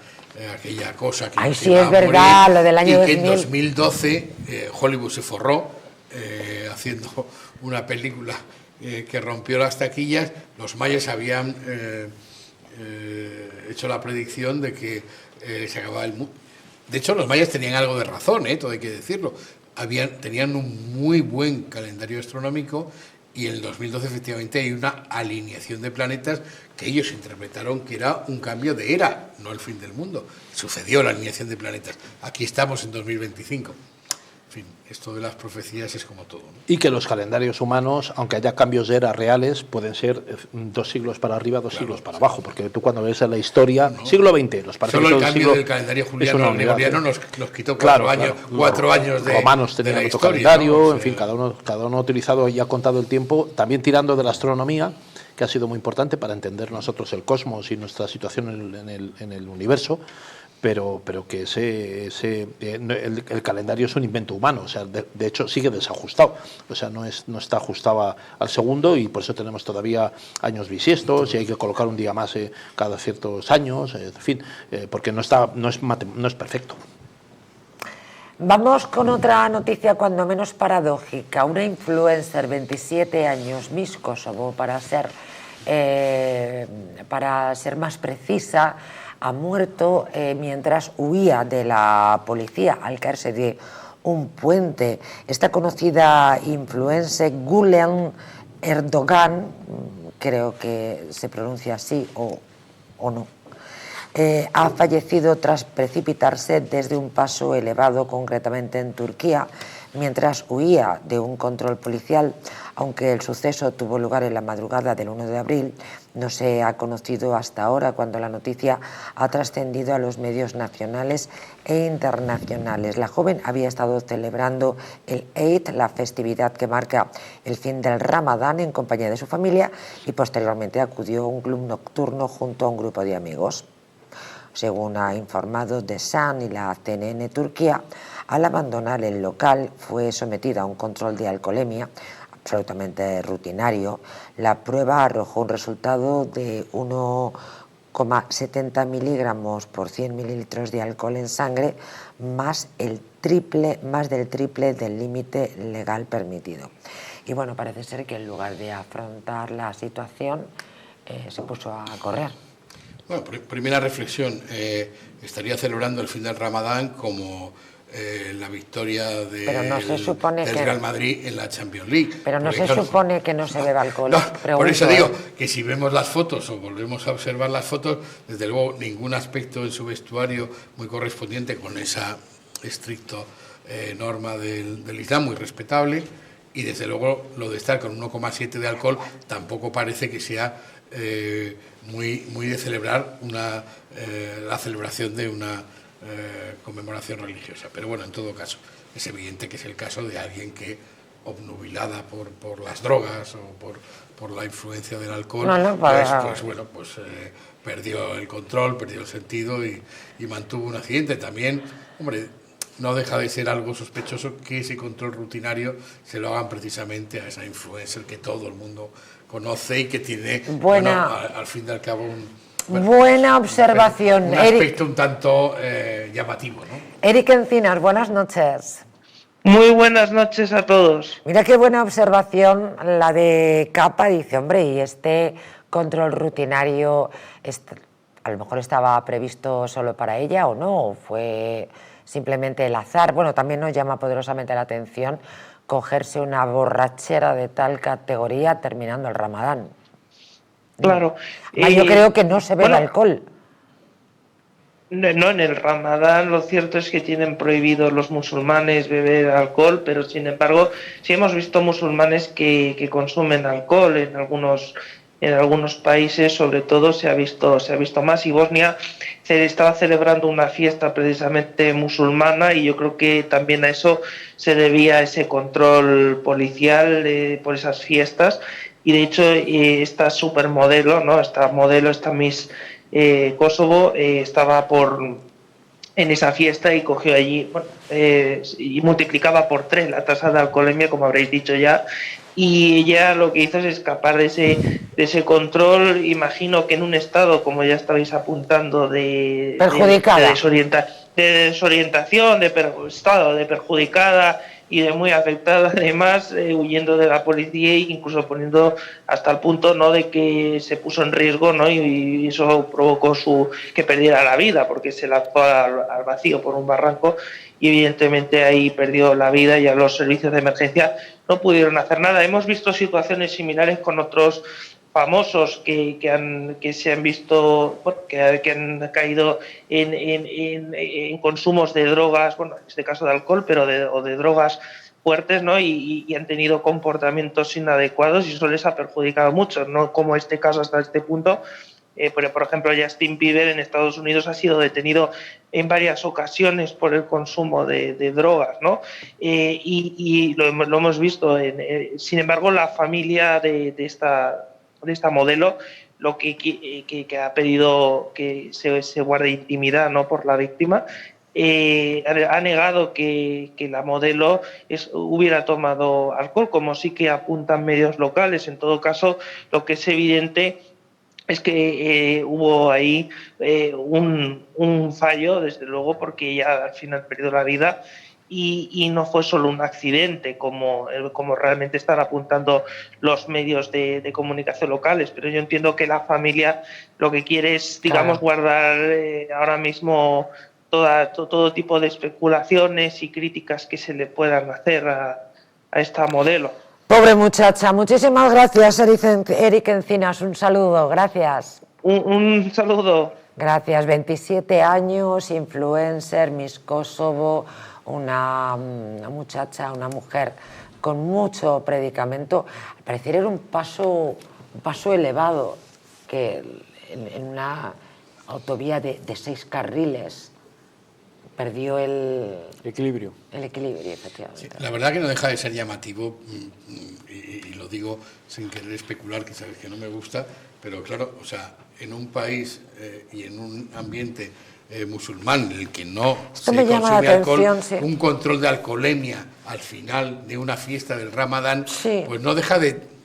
aquella cosa que... Ay, sí, es verdad, lo del año 2000. Y que en 2012 Hollywood se forró haciendo una película que rompió las taquillas. Los mayas habían hecho la predicción de que se acababa el mundo. De hecho, los mayas tenían algo de razón, todo hay que decirlo. Tenían un muy buen calendario astronómico, y en el 2012 efectivamente hay una alineación de planetas que ellos interpretaron que era un cambio de era, no el fin del mundo. Sucedió la alineación de planetas. Aquí estamos en 2025. En fin, esto de las profecías es como todo, ¿no? Y que los calendarios humanos, aunque haya cambios de era reales, pueden ser 2 siglos para arriba, 2 siglos para abajo, porque tú cuando ves la historia, siglo XX, los solo el cambio del calendario juliano al gregoriano nos quitó 4 años de romanos tenían otro historia, calendario, ¿no? En fin, cada uno ha utilizado y ha contado el tiempo, también tirando de la astronomía, que ha sido muy importante para entender nosotros el cosmos y nuestra situación en el universo. Pero que el calendario es un invento humano, o sea, de hecho sigue desajustado, o sea, no está ajustado al segundo, y por eso tenemos todavía años bisiestos y hay que colocar un día más cada ciertos años, en fin, porque no es perfecto. Vamos con otra noticia cuando menos paradójica. Una influencer, 27 años, Miss Kosovo para ser, para ser más precisa, ha muerto mientras huía de la policía al caerse de un puente. Esta conocida influencer Gülen Erdogan, creo que se pronuncia así o no, ha fallecido tras precipitarse desde un paso elevado, concretamente en Turquía, mientras huía de un control policial. Aunque el suceso tuvo lugar en la madrugada del 1 de abril, no se ha conocido hasta ahora, cuando la noticia ha trascendido a los medios nacionales e internacionales. La joven había estado celebrando el Eid, la festividad que marca el fin del Ramadán, en compañía de su familia, y posteriormente acudió a un club nocturno junto a un grupo de amigos. Según ha informado The Sun y la CNN Turquía, al abandonar el local fue sometida a un control de alcoholemia absolutamente rutinario. La prueba arrojó un resultado de 1,70 miligramos por 100 mililitros de alcohol en sangre, más del triple del límite legal permitido. Y bueno, parece ser que en lugar de afrontar la situación, se puso a correr. Bueno, primera reflexión, estaría celebrando el fin del Ramadán como la victoria del Real Madrid en la Champions League. Pero no se supone que no se beba alcohol. No, por eso digo que si vemos las fotos o volvemos a observar las fotos, desde luego ningún aspecto en su vestuario muy correspondiente con esa estricta norma del Islam, muy respetable, y desde luego lo de estar con 1,7 de alcohol tampoco parece que sea muy de celebrar la celebración de una conmemoración religiosa. Pero bueno, en todo caso, es evidente que es el caso de alguien que, obnubilada por las drogas o por la influencia del alcohol, perdió el control, perdió el sentido y mantuvo un accidente. También, hombre, no deja de ser algo sospechoso que ese control rutinario se lo hagan precisamente a esa influencer que todo el mundo conoce y que tiene, al fin y al cabo, buena observación. Un aspecto un tanto llamativo, ¿no? Eric Encinas, buenas noches. Muy buenas noches a todos. Mira qué buena observación la de Capa. Dice, hombre, y este control rutinario, a lo mejor estaba previsto solo para ella o no, o fue simplemente el azar. Bueno, también nos llama poderosamente la atención cogerse una borrachera de tal categoría terminando el Ramadán. Claro. Yo creo que no se bebe alcohol. No, en el Ramadán lo cierto es que tienen prohibido los musulmanes beber alcohol, pero sin embargo sí hemos visto musulmanes que consumen alcohol en algunos países, sobre todo se ha visto más, y Bosnia se estaba celebrando una fiesta precisamente musulmana y yo creo que también a eso se debía ese control policial por esas fiestas. Y de hecho esta supermodelo, ¿no? Esta Miss Kosovo estaba en esa fiesta y cogió allí y multiplicaba por 3 la tasa de alcoholemia, como habréis dicho ya, y ella lo que hizo es escapar de ese control. Imagino que en un estado, como ya estabais apuntando, de desorientación, de perjudicada y de muy afectada, además, huyendo de la policía e incluso poniendo hasta el punto, ¿no?, de que se puso en riesgo, ¿no?, y eso provocó que perdiera la vida, porque se lanzó al vacío por un barranco y evidentemente ahí perdió la vida. Ya los servicios de emergencia no pudieron hacer nada. Hemos visto situaciones similares con otros famosos que se han visto, que han caído en consumos de drogas, bueno, en este caso de alcohol, pero o de drogas fuertes, ¿no? Y han tenido comportamientos inadecuados y eso les ha perjudicado mucho, no como este caso hasta este punto. Pero, por ejemplo, Justin Bieber en Estados Unidos ha sido detenido en varias ocasiones por el consumo de drogas, ¿no? Y lo hemos visto. Sin embargo, la familia de esta modelo lo que ha pedido que se guarde intimidad, ¿no?, por la víctima. Ha negado que la modelo hubiera tomado alcohol, como sí que apuntan medios locales. En todo caso, lo que es evidente es que hubo ahí un fallo, desde luego, porque ella al final perdió la vida y no fue solo un accidente, como realmente están apuntando los medios de comunicación locales. Pero yo entiendo que la familia lo que quiere es, digamos, guardar ahora mismo todo tipo de especulaciones y críticas que se le puedan hacer a esta modelo. Pobre muchacha. Muchísimas gracias, Eric Encinas. Un saludo. Gracias. Un saludo. Gracias. 27 años, influencer, Miss Kosovo, una muchacha, una mujer con mucho predicamento. Al parecer era un paso elevado, que en una autovía de 6 carriles perdió el equilibrio. Efectivamente. Sí, la verdad que no deja de ser llamativo, y lo digo sin querer especular, que sabes que no me gusta, pero claro, o sea, en un país y en un ambiente musulmán en el que no se consume alcohol, sí. Un control de alcoholemia al final de una fiesta del Ramadán, sí. Pues no deja de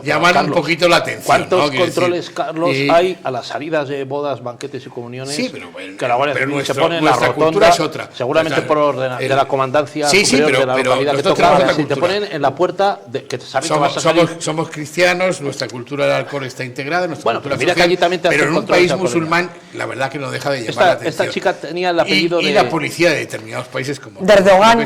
llamar Carlos, un poquito la atención. ¿Cuántos controles, Carlos, hay a las salidas de bodas, banquetes y comuniones? Sí, pero que la Guardia Civil se pone en la rotonda, cultura es otra. Seguramente por orden de la comandancia superior de la localidad que toca, si te ponen en la puerta que te saben que vas a salir. Somos cristianos, nuestra cultura del alcohol está integrada, nuestra cultura mira social, que allí también te pero en un país musulmán, la verdad que no deja de llamar la atención. Esta chica tenía el apellido y la policía de determinados países como Erdogan.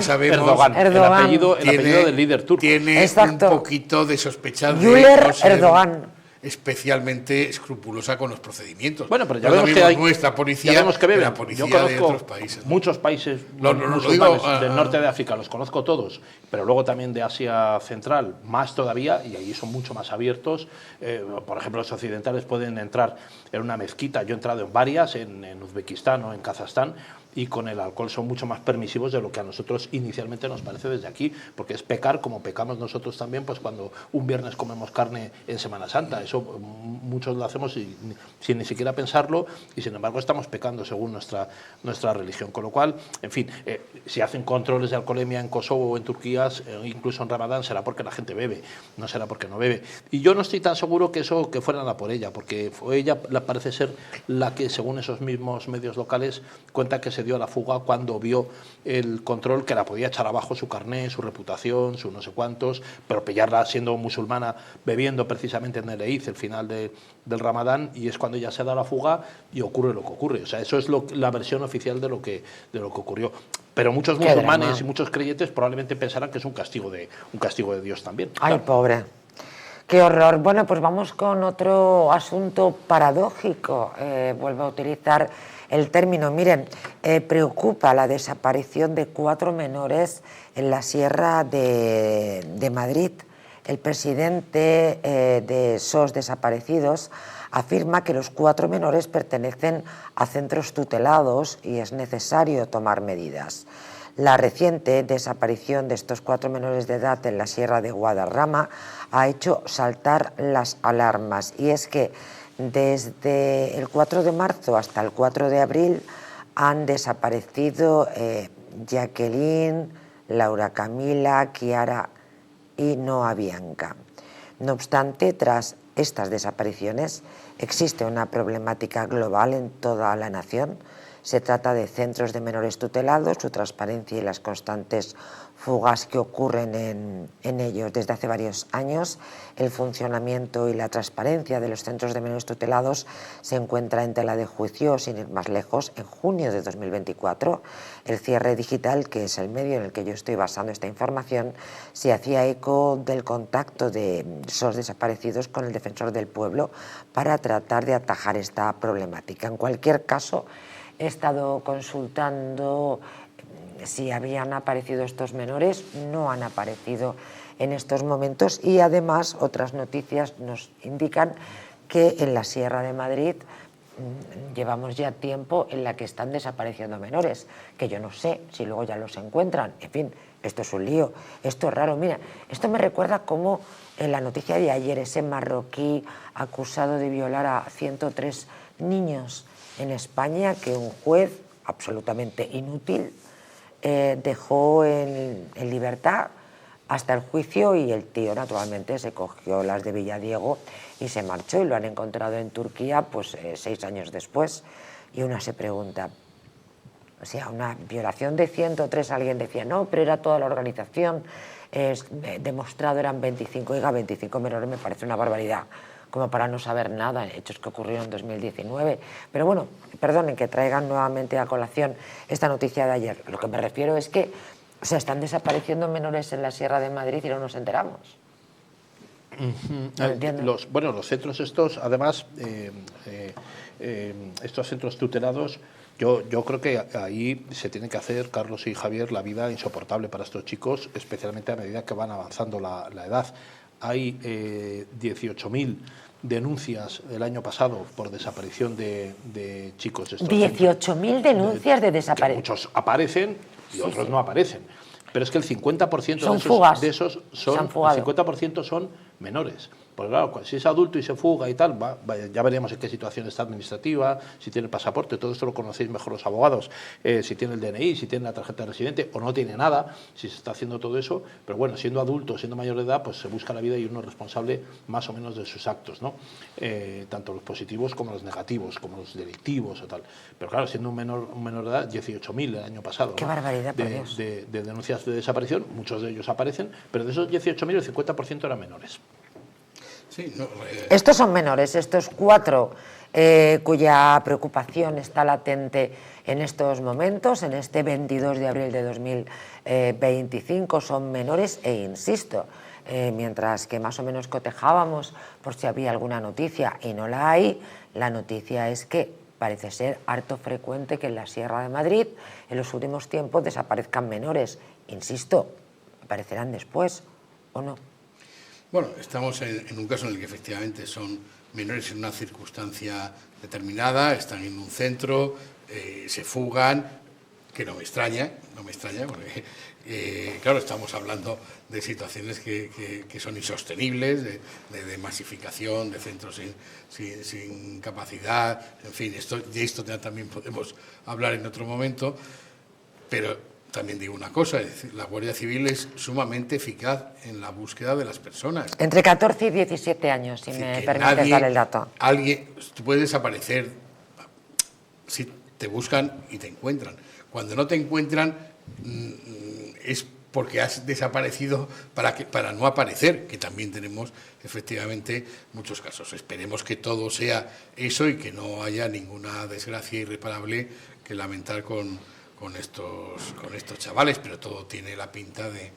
El apellido del líder turco. Tiene un poquito de sospechar de Erdogan. Especialmente escrupulosa con los procedimientos. Bueno, pero ya vemos que hay nuestra policía, la policía de otros países. Muchos países musulmanes del norte de África, los conozco todos, pero luego también de Asia Central, más todavía, y allí son mucho más abiertos. Por ejemplo, los occidentales pueden entrar en una mezquita. Yo he entrado en varias, en Uzbekistán o en Kazajstán, y con el alcohol son mucho más permisivos de lo que a nosotros inicialmente nos parece desde aquí, porque es pecar como pecamos nosotros también, pues cuando un viernes comemos carne en Semana Santa. Eso muchos lo hacemos sin ni siquiera pensarlo, y sin embargo estamos pecando según nuestra religión. Con lo cual, en fin, si hacen controles de alcoholemia en Kosovo o en Turquía, incluso en Ramadán, será porque la gente bebe, no será porque no bebe. Y yo no estoy tan seguro que fueran a por ella, porque fue ella, parece ser la que, según esos mismos medios locales, cuenta que se dio a la fuga cuando vio el control, que la podía echar abajo su carné, su reputación, su no sé cuántos, pero pillarla siendo musulmana bebiendo precisamente en el Eid, el final del Ramadán, y es cuando ya se da la fuga y ocurre lo que ocurre. O sea, eso es la versión oficial de lo que ocurrió. Pero muchos musulmanes y muchos creyentes probablemente pensarán que es un castigo de Dios también. Ay, claro. Pobre. Qué horror. Bueno, pues vamos con otro asunto paradójico. Vuelvo a utilizar el término. Miren, preocupa la desaparición de 4 menores en la Sierra de Madrid. El presidente de SOS Desaparecidos afirma que los 4 menores pertenecen a centros tutelados y es necesario tomar medidas. La reciente desaparición de estos 4 menores de edad en la Sierra de Guadarrama ha hecho saltar las alarmas, y es que desde el 4 de marzo hasta el 4 de abril han desaparecido Jacqueline, Laura Camila, Kiara y Noa Bianca. No obstante, tras estas desapariciones existe una problemática global en toda la nación. Se trata de centros de menores tutelados, su transparencia y las constantes fugas que ocurren en ellos. Desde hace varios años, el funcionamiento y la transparencia de los centros de menores tutelados se encuentra en tela de juicio. Sin ir más lejos, en junio de 2024, el Cierre Digital, que es el medio en el que yo estoy basando esta información, se hacía eco del contacto de SOS Desaparecidos con el Defensor del Pueblo para tratar de atajar esta problemática. En cualquier caso, he estado consultando si habían aparecido estos menores, no han aparecido en estos momentos, y además otras noticias nos indican que en la Sierra de Madrid llevamos ya tiempo en la que están desapareciendo menores, que yo no sé si luego ya los encuentran. En fin, esto es un lío, esto es raro. Mira, esto me recuerda como en la noticia de ayer, ese marroquí acusado de violar a 103 niños en España, que un juez absolutamente inútil dejó en libertad hasta el juicio, y el tío naturalmente se cogió las de Villadiego y se marchó, y lo han encontrado en Turquía pues 6 años después. Y una se pregunta, O sea, una violación de 103, alguien decía, no, pero era toda la organización, demostrado eran 25, oiga, 25 menores me parece una barbaridad, como para no saber nada, hechos que ocurrieron en 2019. Pero bueno, perdonen que traigan nuevamente a colación esta noticia de ayer. Lo que me refiero es que están desapareciendo menores en la Sierra de Madrid y no nos enteramos. Los centros estos, además, estos centros tutelados, yo creo que ahí se tiene que hacer, Carlos y Javier, la vida insoportable para estos chicos, especialmente a medida que van avanzando la edad. Hay 18.000 denuncias el año pasado por desaparición de chicos. 18.000 denuncias de desaparición. Muchos aparecen y otros no aparecen. Pero es que el 50% de esos son, el 50% son menores. Pues claro, si es adulto y se fuga y tal, ya veremos en qué situación está administrativa, si tiene el pasaporte, todo esto lo conocéis mejor los abogados, si tiene el DNI, si tiene la tarjeta de residente o no tiene nada, si se está haciendo todo eso. Pero bueno, siendo adulto, siendo mayor de edad, pues se busca la vida y uno es responsable más o menos de sus actos, ¿no? Tanto los positivos como los negativos, como los delictivos o tal. Pero claro, siendo un menor de edad, 18.000 el año pasado. ¡Qué barbaridad, por Dios! De denuncias de desaparición, muchos de ellos aparecen, pero de esos 18.000 el 50% eran menores. Sí, Estos son menores, estos 4 cuya preocupación está latente en estos momentos, en este 22 de abril de 2025, son menores e insisto, mientras que más o menos cotejábamos por si había alguna noticia y no la hay, la noticia es que parece ser harto frecuente que en la Sierra de Madrid en los últimos tiempos desaparezcan menores. Insisto, aparecerán después o no. Bueno, estamos en un caso en el que efectivamente son menores en una circunstancia determinada, están en un centro, se fugan, que no me extraña, porque claro, estamos hablando de situaciones que son insostenibles, de masificación, de centros sin capacidad, en fin, de esto también podemos hablar en otro momento, pero también digo una cosa, es decir, la Guardia Civil es sumamente eficaz en la búsqueda de las personas. Entre 14 y 17 años, si me permites dar el dato. Tú puedes desaparecer si te buscan y te encuentran. Cuando no te encuentran es porque has desaparecido para no aparecer, que también tenemos efectivamente muchos casos. Esperemos que todo sea eso y que no haya ninguna desgracia irreparable que lamentar con estos chavales, pero todo tiene la pinta de,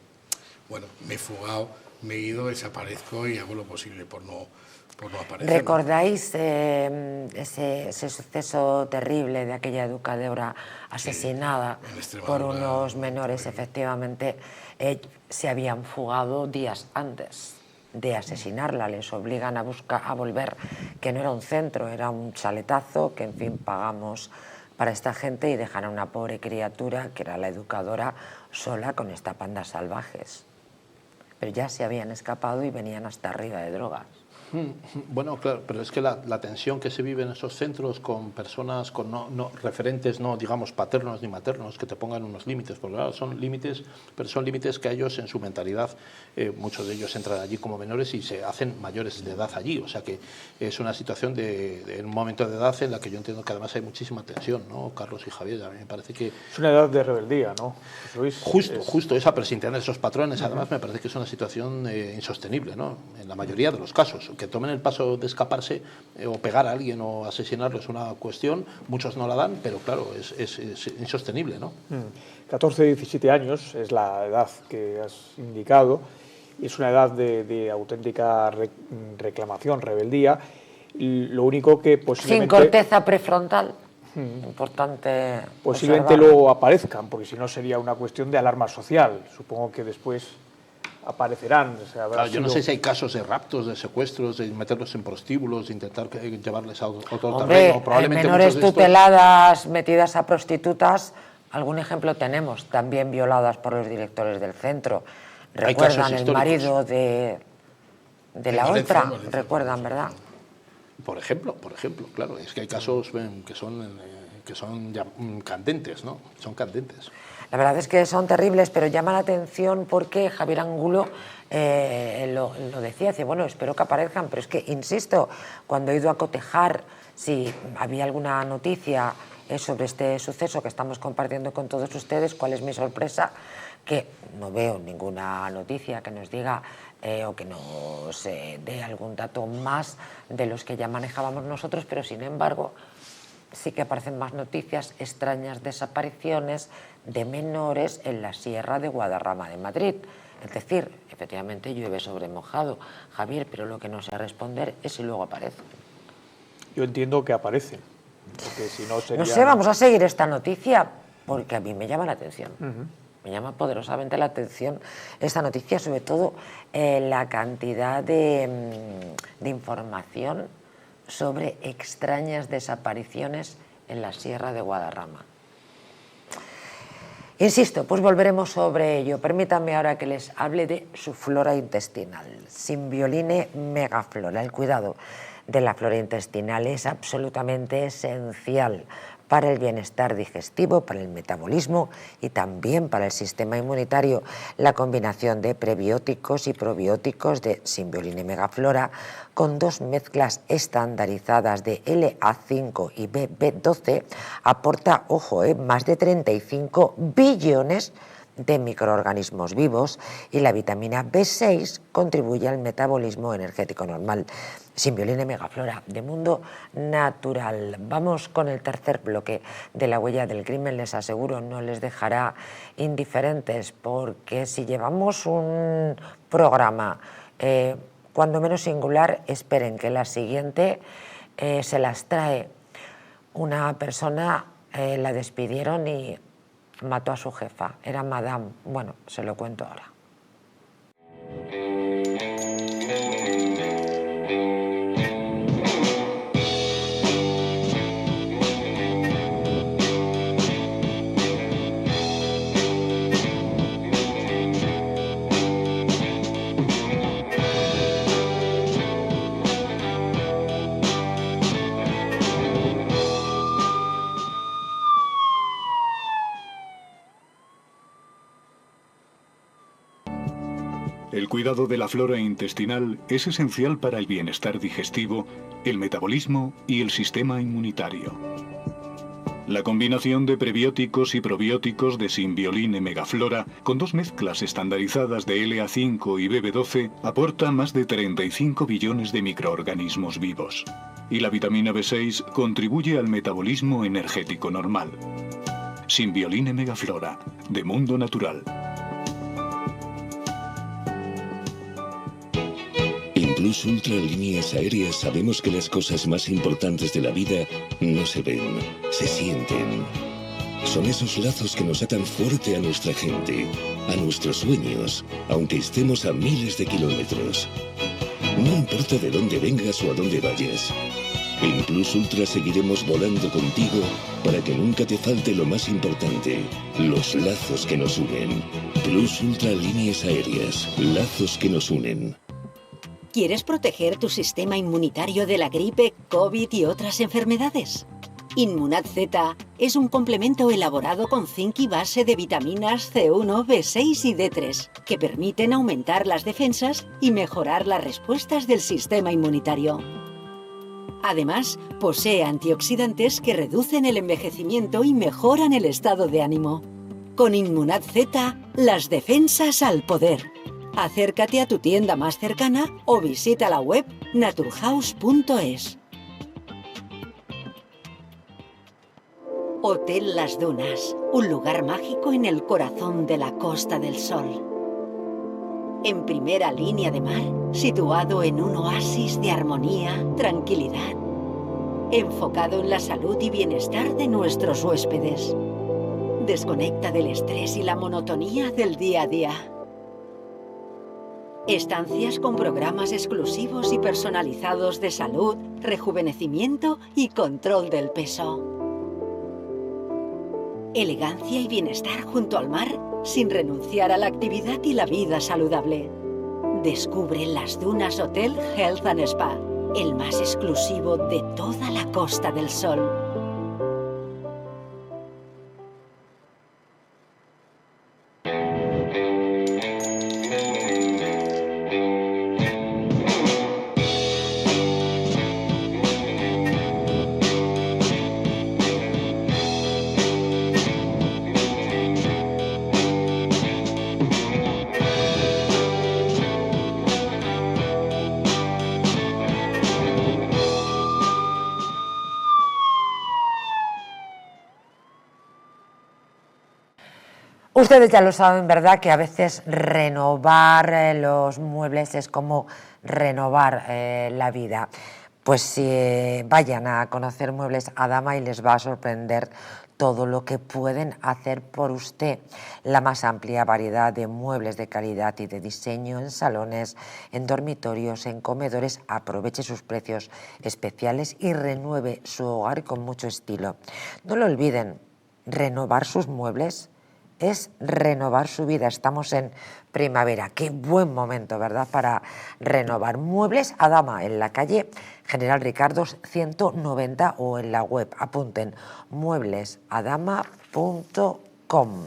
bueno, me he fugado, me he ido, desaparezco y hago lo posible por no aparecer. ¿Recordáis ese suceso terrible de aquella educadora asesinada por unos menores? Efectivamente, se habían fugado días antes de asesinarla, les obligan a volver, que no era un centro, era un chaletazo, que en fin pagamos para esta gente y dejan a una pobre criatura, que era la educadora, sola con esta panda salvajes. Pero ya se habían escapado y venían hasta arriba de drogas. Bueno, claro, pero es que la tensión que se vive en esos centros con personas, con no referentes, no digamos paternos ni maternos, que te pongan unos límites, porque claro, son límites, pero son límites que a ellos en su mentalidad, muchos de ellos entran allí como menores y se hacen mayores de edad allí, o sea que es una situación de un momento de edad en la que yo entiendo que además hay muchísima tensión, ¿no? Carlos y Javier, a mí me parece que... Es una edad de rebeldía, ¿no? Justo esa, pero sin tener esos patrones, además me parece que es una situación insostenible, ¿no? En la mayoría de los casos, que tomen el paso de escaparse o pegar a alguien o asesinarlo es una cuestión, muchos no la dan, pero claro, es insostenible, ¿no? 14, 17 años es la edad que has indicado y es una edad de auténtica reclamación, rebeldía. Y lo único que posiblemente... Sin corteza prefrontal. Importante. Posiblemente observar. luego aparezcan, porque si no sería una cuestión de alarma social. Supongo que después aparecerán. O sea, claro, yo no sé si hay casos de raptos, de secuestros, de meterlos en prostíbulos, de intentar llevarles a otro terreno. Probablemente menores tuteladas metidas a prostitutas, algún ejemplo tenemos, también violadas por los directores del centro. Recuerdan el marido de la otra, recuerdan, ¿verdad? Por ejemplo, claro, es que hay casos que son ya candentes, ¿no? Son candentes. La verdad es que son terribles, pero llama la atención porque Javier Angulo lo decía, dice, bueno, espero que aparezcan, pero es que, insisto, cuando he ido a cotejar si había alguna noticia sobre este suceso que estamos compartiendo con todos ustedes. ¿Cuál es mi sorpresa? Que no veo ninguna noticia que nos diga o que nos dé algún dato más de los que ya manejábamos nosotros, pero sin embargo sí que aparecen más noticias, extrañas desapariciones de menores en la Sierra de Guadarrama de Madrid. Es decir, efectivamente llueve sobre mojado, Javier, pero lo que no sé responder es si luego aparecen. Yo entiendo que aparecen, porque si no sería... No sé, vamos a seguir esta noticia porque a mí me llama la atención. Me llama poderosamente la atención esta noticia, sobre todo la cantidad de información sobre extrañas desapariciones en la Sierra de Guadarrama. Insisto, pues volveremos sobre ello. Permítanme ahora que les hable de su flora intestinal. Symbioline megaflora. El cuidado de la flora intestinal es absolutamente esencial para el bienestar digestivo, para el metabolismo y también para el sistema inmunitario. La combinación de prebióticos y probióticos de Symbioline megaflora con 2 mezclas estandarizadas de LA5 y BB12 aporta, ojo, más de 35 billones de microorganismos vivos y la vitamina B6 contribuye al metabolismo energético normal. Symbioline megaflora de Mundo Natural. Vamos con el tercer bloque de La huella del crimen. Les aseguro, no les dejará indiferentes, porque si llevamos un programa cuando menos singular, esperen que la siguiente se las trae una persona, la despidieron y mató a su jefa, era Madame. Bueno, se lo cuento ahora. El cuidado de la flora intestinal es esencial para el bienestar digestivo, el metabolismo y el sistema inmunitario. La combinación de prebióticos y probióticos de Symbioline megaflora con 2 mezclas estandarizadas de LA5 y BB12 aporta más de 35 billones de microorganismos vivos. Y la vitamina B6 contribuye al metabolismo energético normal. Symbioline megaflora, de Mundo Natural. En Plus Ultra Líneas Aéreas sabemos que las cosas más importantes de la vida no se ven, se sienten. Son esos lazos que nos atan fuerte a nuestra gente, a nuestros sueños, aunque estemos a miles de kilómetros. No importa de dónde vengas o a dónde vayas. En Plus Ultra seguiremos volando contigo para que nunca te falte lo más importante, los lazos que nos unen. Plus Ultra Líneas Aéreas, lazos que nos unen. ¿Quieres proteger tu sistema inmunitario de la gripe, COVID y otras enfermedades? Inmunad Z es un complemento elaborado con zinc y base de vitaminas C1, B6 y D3 que permiten aumentar las defensas y mejorar las respuestas del sistema inmunitario. Además, posee antioxidantes que reducen el envejecimiento y mejoran el estado de ánimo. Con Inmunad Z, las defensas al poder. Acércate a tu tienda más cercana o visita la web naturhaus.es. Hotel Las Dunas, un lugar mágico en el corazón de la Costa del Sol. En primera línea de mar, situado en un oasis de armonía, tranquilidad, enfocado en la salud y bienestar de nuestros huéspedes. Desconecta del estrés y la monotonía del día a día. Estancias con programas exclusivos y personalizados de salud, rejuvenecimiento y control del peso. Elegancia y bienestar junto al mar, sin renunciar a la actividad y la vida saludable. Descubre Las Dunas Hotel Health and Spa, el más exclusivo de toda la Costa del Sol. Ustedes ya lo saben, ¿verdad?, que a veces renovar los muebles es como renovar la vida. Pues vayan a conocer Muebles Adama y les va a sorprender todo lo que pueden hacer por usted. La más amplia variedad de muebles de calidad y de diseño en salones, en dormitorios, en comedores. Aproveche sus precios especiales y renueve su hogar con mucho estilo. No lo olviden, renovar sus muebles es renovar su vida. Estamos en primavera, qué buen momento, ¿verdad?, para renovar. Muebles Adama, en la calle General Ricardos 190 o en la web. Apunten, mueblesadama.com.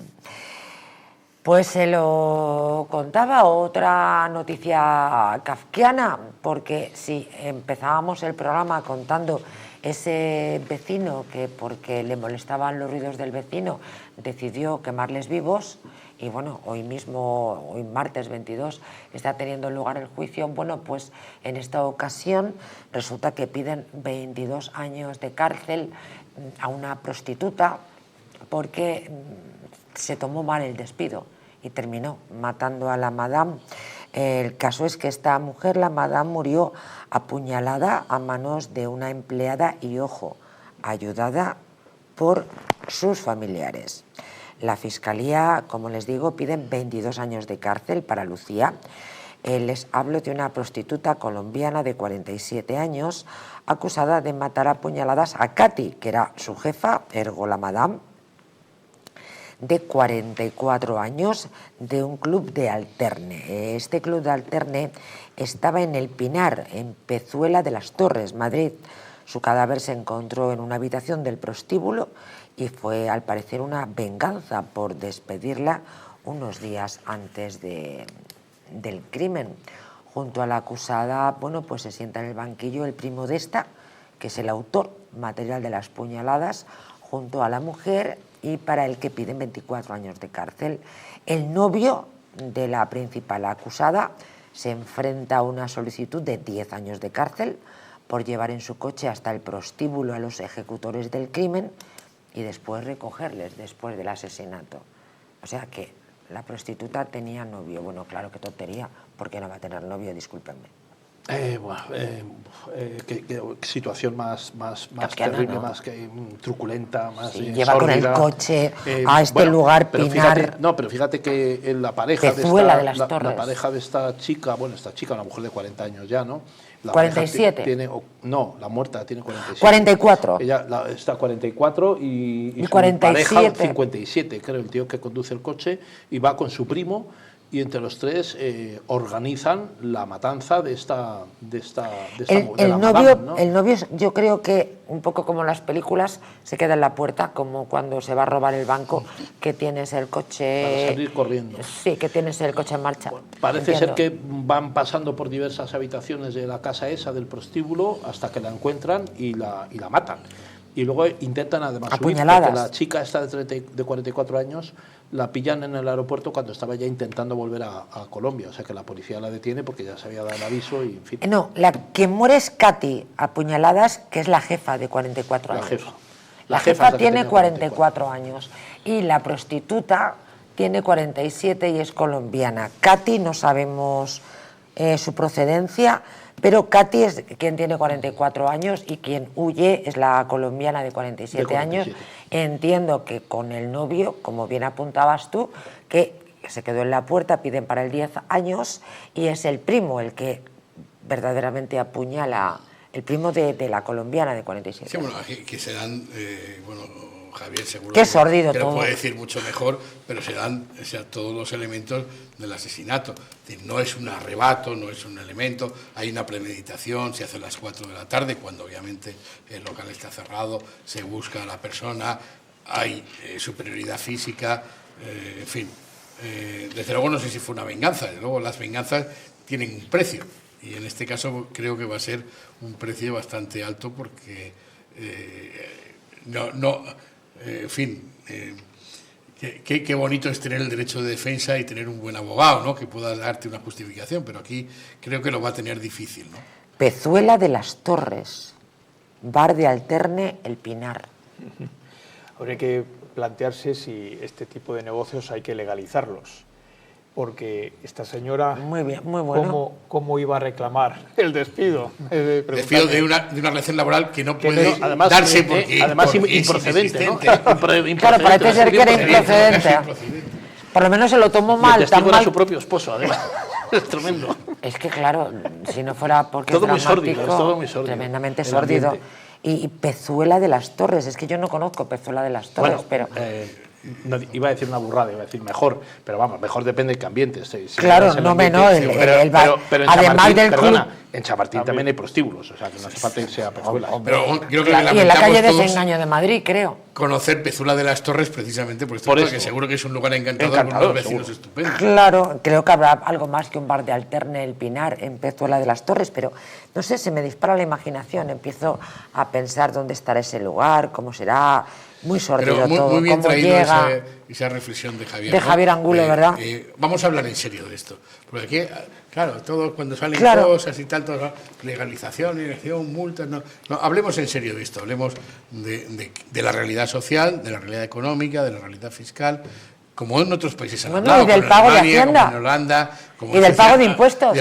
Pues se lo contaba, otra noticia kafkiana, porque si empezábamos el programa contando ese vecino que, porque le molestaban los ruidos del vecino, decidió quemarles vivos, y bueno, hoy mismo, hoy martes 22, está teniendo lugar el juicio. Bueno, pues en esta ocasión resulta que piden 22 años de cárcel a una prostituta porque se tomó mal el despido y terminó matando a la madame. El caso es que esta mujer, la madame, murió apuñalada a manos de una empleada y, ojo, ayudada por sus familiares. La Fiscalía, como les digo, pide 22 años de cárcel para Lucía. Les hablo de una prostituta colombiana de 47 años acusada de matar a puñaladas a Katy, que era su jefa, ergo la madame, de 44 años, de un club de alterne. Este club de alterne estaba en El Pinar, en Pezuela de las Torres, Madrid. Su cadáver se encontró en una habitación del prostíbulo y fue, al parecer, una venganza por despedirla unos días antes del crimen. Junto a la acusada, bueno, pues se sienta en el banquillo el primo de esta, que es el autor material de las puñaladas, junto a la mujer, y para el que piden 24 años de cárcel. El novio de la principal acusada se enfrenta a una solicitud de 10 años de cárcel por llevar en su coche hasta el prostíbulo a los ejecutores del crimen y después recogerles después del asesinato. O sea que la prostituta tenía novio. Bueno, claro, qué tontería, porque no va a tener novio, discúlpenme. Qué situación más terrible, ¿no? Más truculenta, más lleva con el coche a este lugar, Pinar. Pero fíjate que la pareja la pareja de esta chica, una mujer de 40 años ya, ¿no? La 47. La muerta tiene 47. 44. Ella está 44 y su 47. pareja 57, creo, el tío que conduce el coche, y va con su primo. Y entre los tres organizan la matanza de esta novio, ¿no? El novio, yo creo que un poco como en las películas, se queda en la puerta, como cuando se va a robar el banco, que tienes el coche... Para salir corriendo. Sí, que tienes el coche en marcha. Bueno, parece ser que van pasando por diversas habitaciones de la casa esa, del prostíbulo, hasta que la encuentran y la matan. Y luego intentan además huir, porque la chica esta de 44 años la pillan en el aeropuerto cuando estaba ya intentando volver a Colombia. O sea que la policía la detiene porque ya se había dado el aviso y en fin. No, la que muere es Katy, apuñaladas, que es la jefa de 44 años. La jefa tiene 44 años y la prostituta tiene 47 y es colombiana. Katy no sabemos su procedencia, pero Katy es quien tiene 44 años y quien huye es la colombiana de 47 años. Entiendo que con el novio, como bien apuntabas tú, que se quedó en la puerta, piden para el 10 años y es el primo el que verdaderamente apuñala, el primo de la colombiana de 47 años. Sí, bueno, que se dan, Javier seguro qué sordido que todo. lo puede decir mucho mejor, pero se dan todos los elementos del asesinato. No es un arrebato, no es un elemento, hay una premeditación, se hace a las 4 de la tarde, cuando obviamente el local está cerrado, se busca a la persona, hay superioridad física, en fin. Desde luego no sé si fue una venganza, desde luego las venganzas tienen un precio, y en este caso creo que va a ser un precio bastante alto porque en fin, qué bonito es tener el derecho de defensa y tener un buen abogado, ¿no?, que pueda darte una justificación, pero aquí creo que lo va a tener difícil, ¿no? Pezuela de las Torres, bar de alterne El Pinar. Habría que plantearse si este tipo de negocios hay que legalizarlos. Porque esta señora, muy bien, muy bueno. ¿cómo iba a reclamar el despido? Despido de una relación laboral que no puede darse porque improcedente, ¿no? Claro, parece ser que era improcedente. Por lo menos se lo tomó mal. Y el testigo era su propio esposo, además. Es tremendo. Es que claro, si no fuera porque todo muy sórdido, es todo muy sórdido. Tremendamente sórdido. Y Pezuela de las Torres, es que yo no conozco Pezuela de las Torres, pero... No, iba a decir una burrada, iba a decir mejor, pero vamos, mejor depende de qué ambiente. Claro, no menos. Pero en además del perdona, en Chamartín también hay prostíbulos, o sea, que no hace falta irse a Pezuela. Pero creo que y en la calle Desengaño de Madrid, creo. Conocer Pezuela de las Torres precisamente por esto, porque seguro que es un lugar encantador con unos vecinos estupendos. Claro, creo que habrá algo más que un bar de Alterne, El Pinar, en Pezuela de las Torres, pero no sé, se me dispara la imaginación, empiezo a pensar dónde estará ese lugar, cómo será. Muy sordido todo, muy bien cómo traído llega. Esa reflexión de Javier. De Javier Angulo, ¿verdad? Vamos a hablar en serio de esto. Porque aquí, claro, todo cuando salen cosas y tal, todo, legalización, multas, no, hablemos en serio de esto, hablemos de la realidad social, de la realidad económica, de la realidad fiscal, como en otros países han hablado, y del pago de Hacienda. como en Holanda, y del pago de impuestos.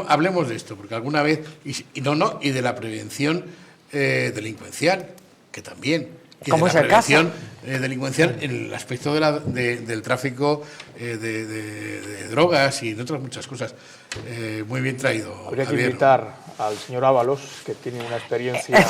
Hablemos de esto, porque alguna vez, y de la prevención delincuencial, que también. ¿Cómo es el caso? Delincuencial en el aspecto del tráfico de drogas y de otras muchas cosas. Muy bien traído. Habría que invitar al señor Ábalos, que tiene una experiencia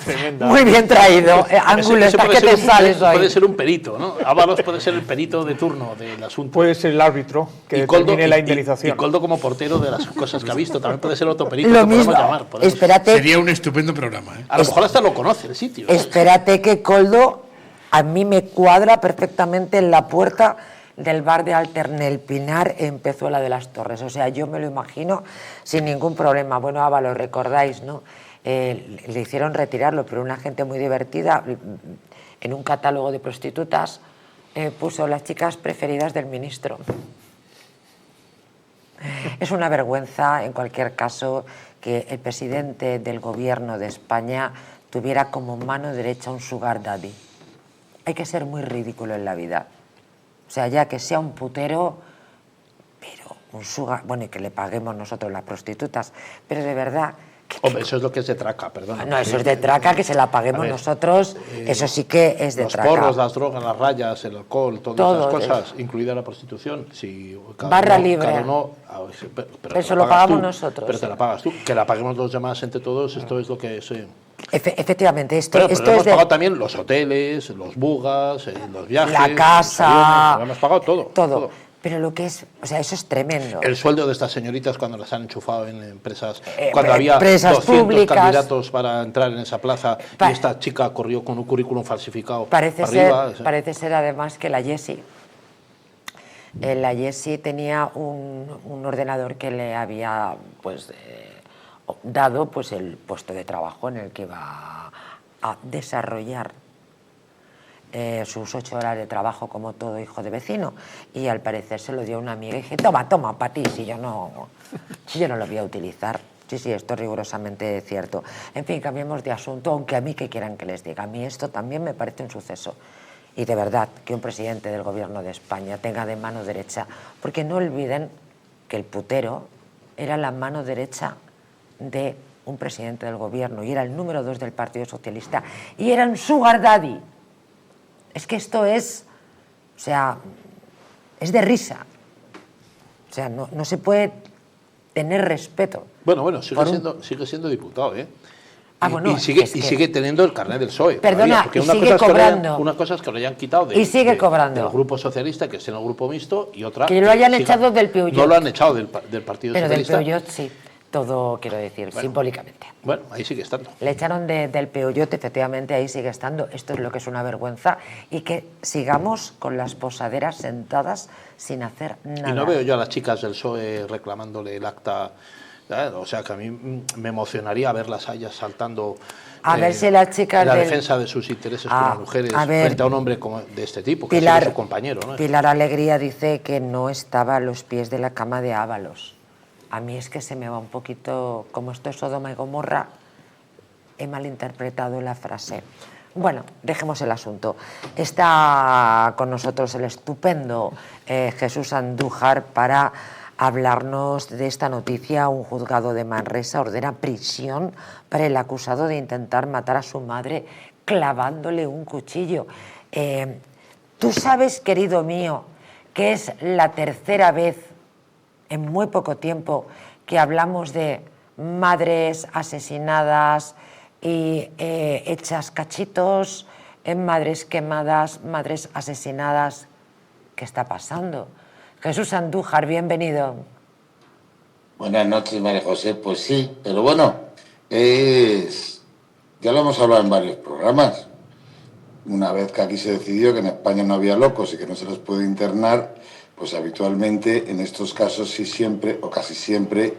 tremenda. Muy bien traído. Ángulo, ¿hasta qué te sales hoy? Puede ser un perito, ¿no? Ábalos puede ser el perito de turno del asunto. Puede ser el árbitro que determine la indemnización. Y Coldo como portero de las cosas que ha visto. También puede ser otro perito. Lo mismo. Espérate. Sería un estupendo programa. A lo mejor hasta lo conoce el sitio. Espérate que Coldo a mí me cuadra perfectamente en la puerta del bar de Alterne, El Pinar, en Pezuela de las Torres. O sea, yo me lo imagino sin ningún problema. Bueno, Ábalos, recordáis, ¿no? Le hicieron retirarlo, pero una gente muy divertida, en un catálogo de prostitutas, puso las chicas preferidas del ministro. Es una vergüenza, en cualquier caso, que el presidente del gobierno de España tuviera como mano derecha un sugar daddy. Hay que ser muy ridículo en la vida. O sea, ya que sea un putero, pero un sugar... Bueno, y que le paguemos nosotros las prostitutas, pero de verdad... Hombre, eso es lo que es de traca, perdona. No, eso es de traca, que se la paguemos nosotros, eso sí que es de traca. Los porros, las drogas, las rayas, el alcohol, todas esas cosas, incluida la prostitución. Si barra libre. Cada uno, pero eso lo pagamos nosotros. Pero te la pagas tú. Que la paguemos los demás entre todos, esto es lo que es... Efectivamente, esto hemos pagado también los hoteles, los bugas, los viajes, la casa, aviones, hemos pagado todo. Pero lo que es, o sea, eso es tremendo. El sueldo de estas señoritas cuando las han enchufado en empresas, cuando había empresas 200 públicas, candidatos para entrar en esa plaza y esta chica corrió con un currículum falsificado. Parece ser además que la Jessie tenía un ordenador que le había dado el puesto de trabajo en el que iba a desarrollar sus 8 horas de trabajo como todo hijo de vecino, y al parecer se lo dio a una amiga y dije, toma, para ti, si yo no lo voy a utilizar. Sí, esto es rigurosamente cierto. En fin, cambiemos de asunto, aunque a mí que quieran que les diga, a mí esto también me parece un suceso. Y de verdad, que un presidente del gobierno de España tenga de mano derecha, porque no olviden que el putero era la mano derecha de un presidente del gobierno y era el número 2 del Partido Socialista y era un sugar daddy. Es que esto es, o sea, es de risa. O sea, no se puede tener respeto. Bueno, sigue siendo diputado, ¿eh? Bueno, sigue teniendo el carnet del PSOE. Perdona, porque y sigue cobrando. Una cosa es que lo hayan quitado y sigue cobrando del Grupo Socialista, que es en el Grupo Mixto, y otra... Que lo hayan echado del Peugeot. No lo han echado del Partido Socialista. Pero del Peugeot sí. Todo, quiero decir, simbólicamente. Bueno, ahí sigue estando. Le echaron del Peugeot, efectivamente, ahí sigue estando. Esto es lo que es una vergüenza. Y que sigamos con las posaderas sentadas sin hacer nada. Y no veo yo a las chicas del PSOE reclamándole el acta. O sea, que a mí me emocionaría verlas a ellas saltando a ver si las chicas la defensa de sus intereses como mujeres frente a un hombre de este tipo, que es su compañero, ¿no? Pilar Alegría dice que no estaba a los pies de la cama de Ábalos. A mí es que se me va un poquito, como esto es Sodoma y Gomorra, he malinterpretado la frase. Bueno, dejemos el asunto. Está con nosotros el estupendo Jesús Andújar para hablarnos de esta noticia. Un juzgado de Manresa ordena prisión para el acusado de intentar matar a su madre clavándole un cuchillo. Tú sabes, querido mío, que es la tercera vez en muy poco tiempo que hablamos de madres asesinadas y hechas cachitos, madres quemadas, madres asesinadas. ¿Qué está pasando? Jesús Andújar, bienvenido. Buenas noches, María José. Pues sí, pero bueno, ya lo hemos hablado en varios programas. Una vez que aquí se decidió que en España no había locos y que no se los puede internar, pues habitualmente en estos casos sí siempre, o casi siempre,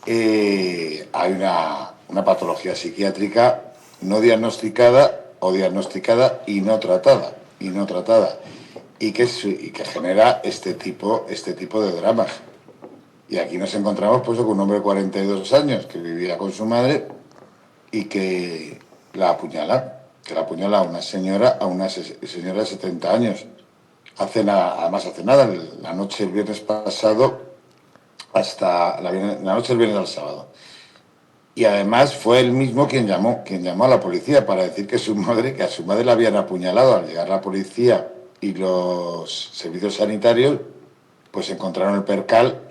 hay una patología psiquiátrica no diagnosticada o diagnosticada y no tratada, y que genera este tipo de dramas. Y aquí nos encontramos pues con un hombre de 42 años que vivía con su madre y que la apuñala a una señora de 70 años. Además hace nada, la noche del viernes pasado, hasta la noche del viernes al sábado. Y además fue él mismo quien llamó a la policía para decir que a su madre la habían apuñalado. Al llegar la policía y los servicios sanitarios, pues encontraron el percal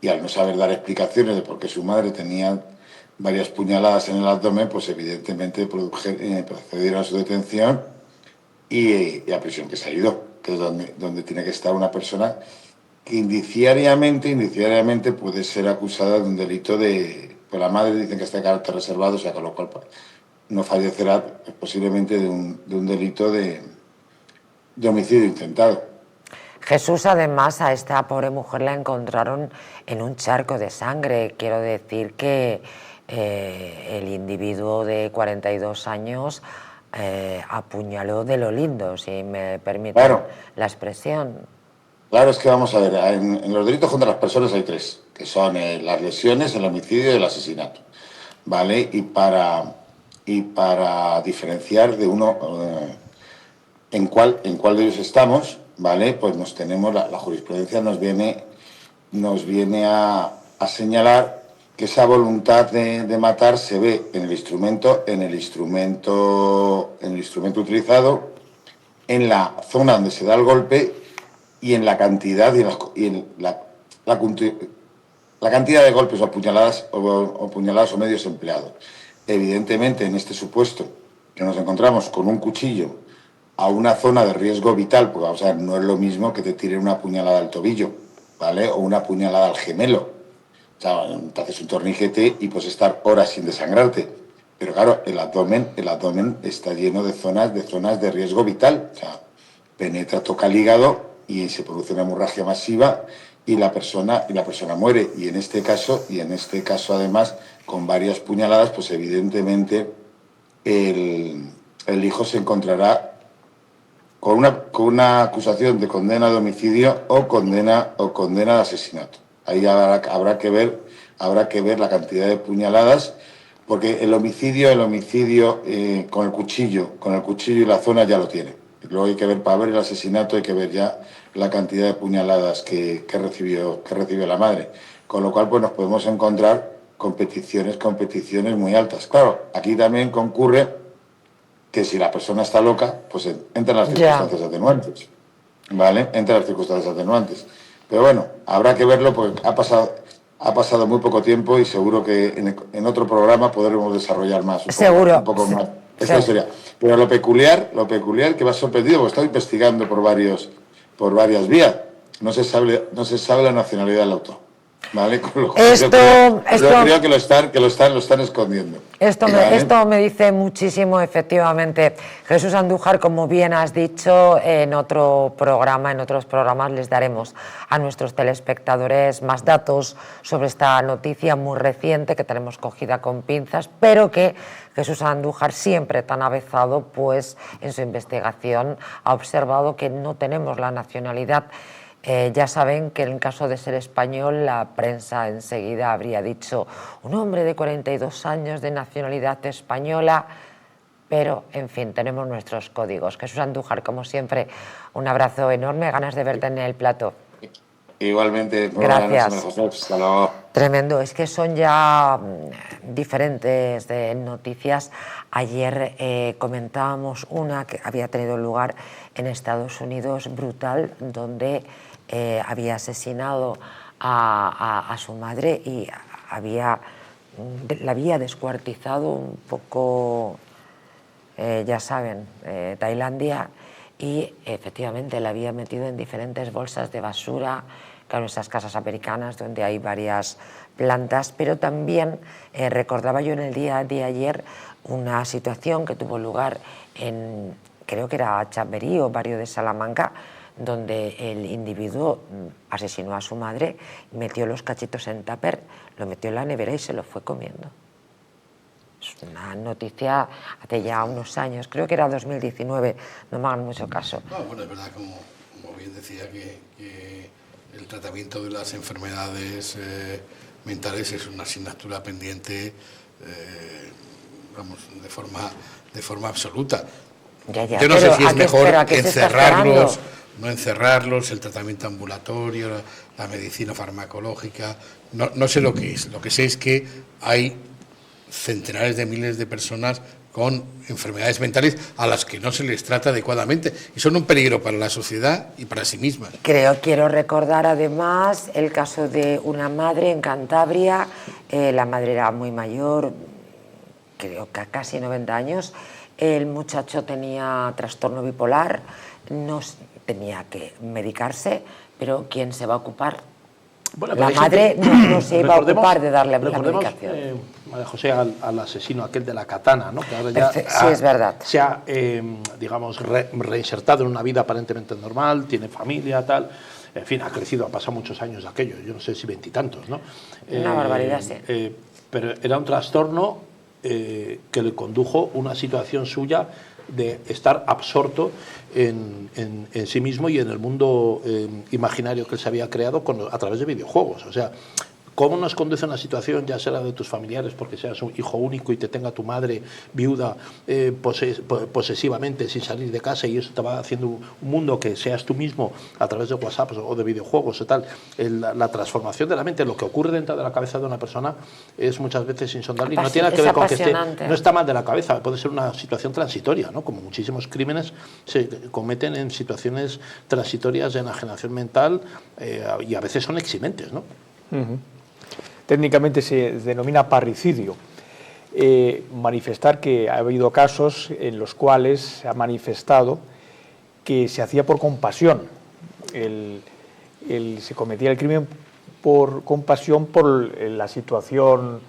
y al no saber dar explicaciones de por qué su madre tenía varias puñaladas en el abdomen, pues evidentemente procedieron a su detención y a prisión, que se ha ido, que es donde tiene que estar una persona que indiciariamente puede ser acusada de un delito de... Pues la madre dicen que está de carácter reservado, o sea, con lo cual no fallecerá posiblemente de un delito de homicidio intentado. Jesús, además, a esta pobre mujer la encontraron en un charco de sangre. Quiero decir que el individuo de 42 años apuñaló de lo lindo, si me permiten la expresión. Claro, es que vamos a ver, en los delitos contra las personas hay tres, que son las lesiones, el homicidio y el asesinato, ¿vale? Y para diferenciar de uno en cuál de ellos estamos, ¿vale? Pues la jurisprudencia nos viene a señalar que esa voluntad de matar se ve en el instrumento utilizado, en la zona donde se da el golpe y en la cantidad la cantidad de golpes o puñaladas o medios empleados. Evidentemente, en este supuesto que nos encontramos con un cuchillo a una zona de riesgo vital, porque vamos a ver, no es lo mismo que te tiren una puñalada al tobillo, ¿vale? O una puñalada al gemelo. O sea, te haces un torniquete y puedes estar horas sin desangrarte. Pero claro, el abdomen está lleno de zonas de riesgo vital. O sea, penetra, toca el hígado y se produce una hemorragia masiva y la persona muere. Y en este caso además, con varias puñaladas, pues evidentemente el hijo se encontrará con una acusación de condena de homicidio o condena de asesinato. Ahí habrá que ver la cantidad de puñaladas, porque el homicidio con el cuchillo y la zona ya lo tiene. Luego hay que ver, para ver el asesinato hay que ver ya la cantidad de puñaladas que recibió la madre. Con lo cual pues nos podemos encontrar competiciones muy altas. Claro, aquí también concurre que si la persona está loca, pues entran las circunstancias atenuantes. ¿Vale? Entran las circunstancias atenuantes. Pero bueno, habrá que verlo porque ha pasado muy poco tiempo y seguro que en otro programa podremos desarrollar más. Un poco más esta historia. Pero lo peculiar que me ha sorprendido, porque he estado investigando por varias vías, no se sabe la nacionalidad del autor. ¿Vale? Yo creo que lo están escondiendo. Esto me dice muchísimo, efectivamente. Jesús Andújar, como bien has dicho, en otros programas les daremos a nuestros telespectadores más datos sobre esta noticia muy reciente que tenemos cogida con pinzas, pero que Jesús Andújar, siempre tan avezado, pues en su investigación ha observado que no tenemos la nacionalidad. Ya saben que en el caso de ser español, la prensa enseguida habría dicho un hombre de 42 años de nacionalidad española. pero, en fin, tenemos nuestros códigos. Jesús Andújar, como siempre, un abrazo enorme, ganas de verte en el plató. Igualmente. Gracias. Hasta luego. Tremendo, es que son ya diferentes noticias. Ayer comentábamos una que había tenido lugar en Estados Unidos, brutal, donde había asesinado a su madre y la había descuartizado un poco, ya saben, Tailandia, y efectivamente la había metido en diferentes bolsas de basura, claro, esas casas americanas donde hay varias plantas, pero también recordaba yo en el día de ayer una situación que tuvo lugar en, creo que era Chamberí o barrio de Salamanca, donde el individuo asesinó a su madre, metió los cachitos en tupper, lo metió en la nevera y se lo fue comiendo. Es una noticia hace ya unos años, creo que era 2019, no me hagan mucho caso. No, bueno, es verdad, como bien decía, que el tratamiento de las enfermedades mentales es una asignatura pendiente, vamos, de forma absoluta. Ya, yo no sé si es mejor encerrarlos, no encerrarlos, el tratamiento ambulatorio, la medicina farmacológica, no sé lo que es. Lo que sé es que hay centenares de miles de personas con enfermedades mentales a las que no se les trata adecuadamente y son un peligro para la sociedad y para sí mismas. Quiero recordar además el caso de una madre en Cantabria. La madre era muy mayor, creo que casi 90 años. El muchacho tenía trastorno bipolar, no tenía que medicarse, pero ¿quién se va a ocupar? Bueno, la madre no se iba a ocupar de darle la medicación. María José, al asesino aquel de la katana, ¿no? Que ahora ya sí, es verdad. Se ha, digamos, reinsertado en una vida aparentemente normal, tiene familia, tal. En fin, ha crecido, ha pasado muchos años de aquello, yo no sé si 20 y tantos, ¿no? Una barbaridad, sí. Pero era un trastorno que le condujo una situación suya de estar absorto en sí mismo y en el mundo imaginario que él se había creado a través de videojuegos. O sea, ¿cómo nos conduce una situación, ya sea de tus familiares, porque seas un hijo único y te tenga tu madre viuda posesivamente sin salir de casa, y eso te va haciendo un mundo que seas tú mismo a través de WhatsApp o de videojuegos o tal? La transformación de la mente, lo que ocurre dentro de la cabeza de una persona es muchas veces insondable y no tiene que ver con que no está mal de la cabeza, puede ser una situación transitoria, ¿no? Como muchísimos crímenes se cometen en situaciones transitorias de enajenación mental y a veces son eximentes, ¿no? Técnicamente se denomina parricidio. Manifestar que ha habido casos en los cuales se ha manifestado que se hacía por compasión. Se cometía el crimen por compasión por la situación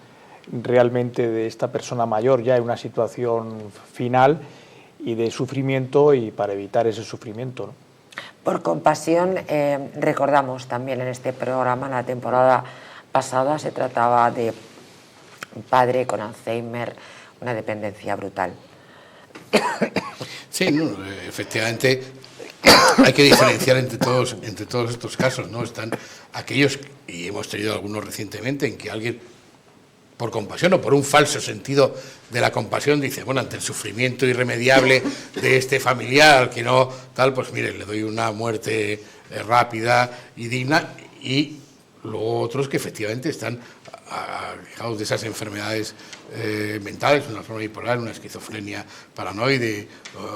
realmente de esta persona mayor, ya en una situación final y de sufrimiento, y para evitar ese sufrimiento, ¿no? Por compasión, recordamos también en este programa, la temporada pasada, se trataba de un padre con Alzheimer, una dependencia brutal. Sí, no, efectivamente hay que diferenciar entre todos estos casos, ¿no? Están aquellos, y hemos tenido algunos recientemente, en que alguien, por compasión o por un falso sentido de la compasión, dice, bueno, ante el sufrimiento irremediable de este familiar, que no tal, pues mire, le doy una muerte rápida y digna. Y luego otros que efectivamente están aquejados de esas enfermedades mentales, una forma bipolar, una esquizofrenia paranoide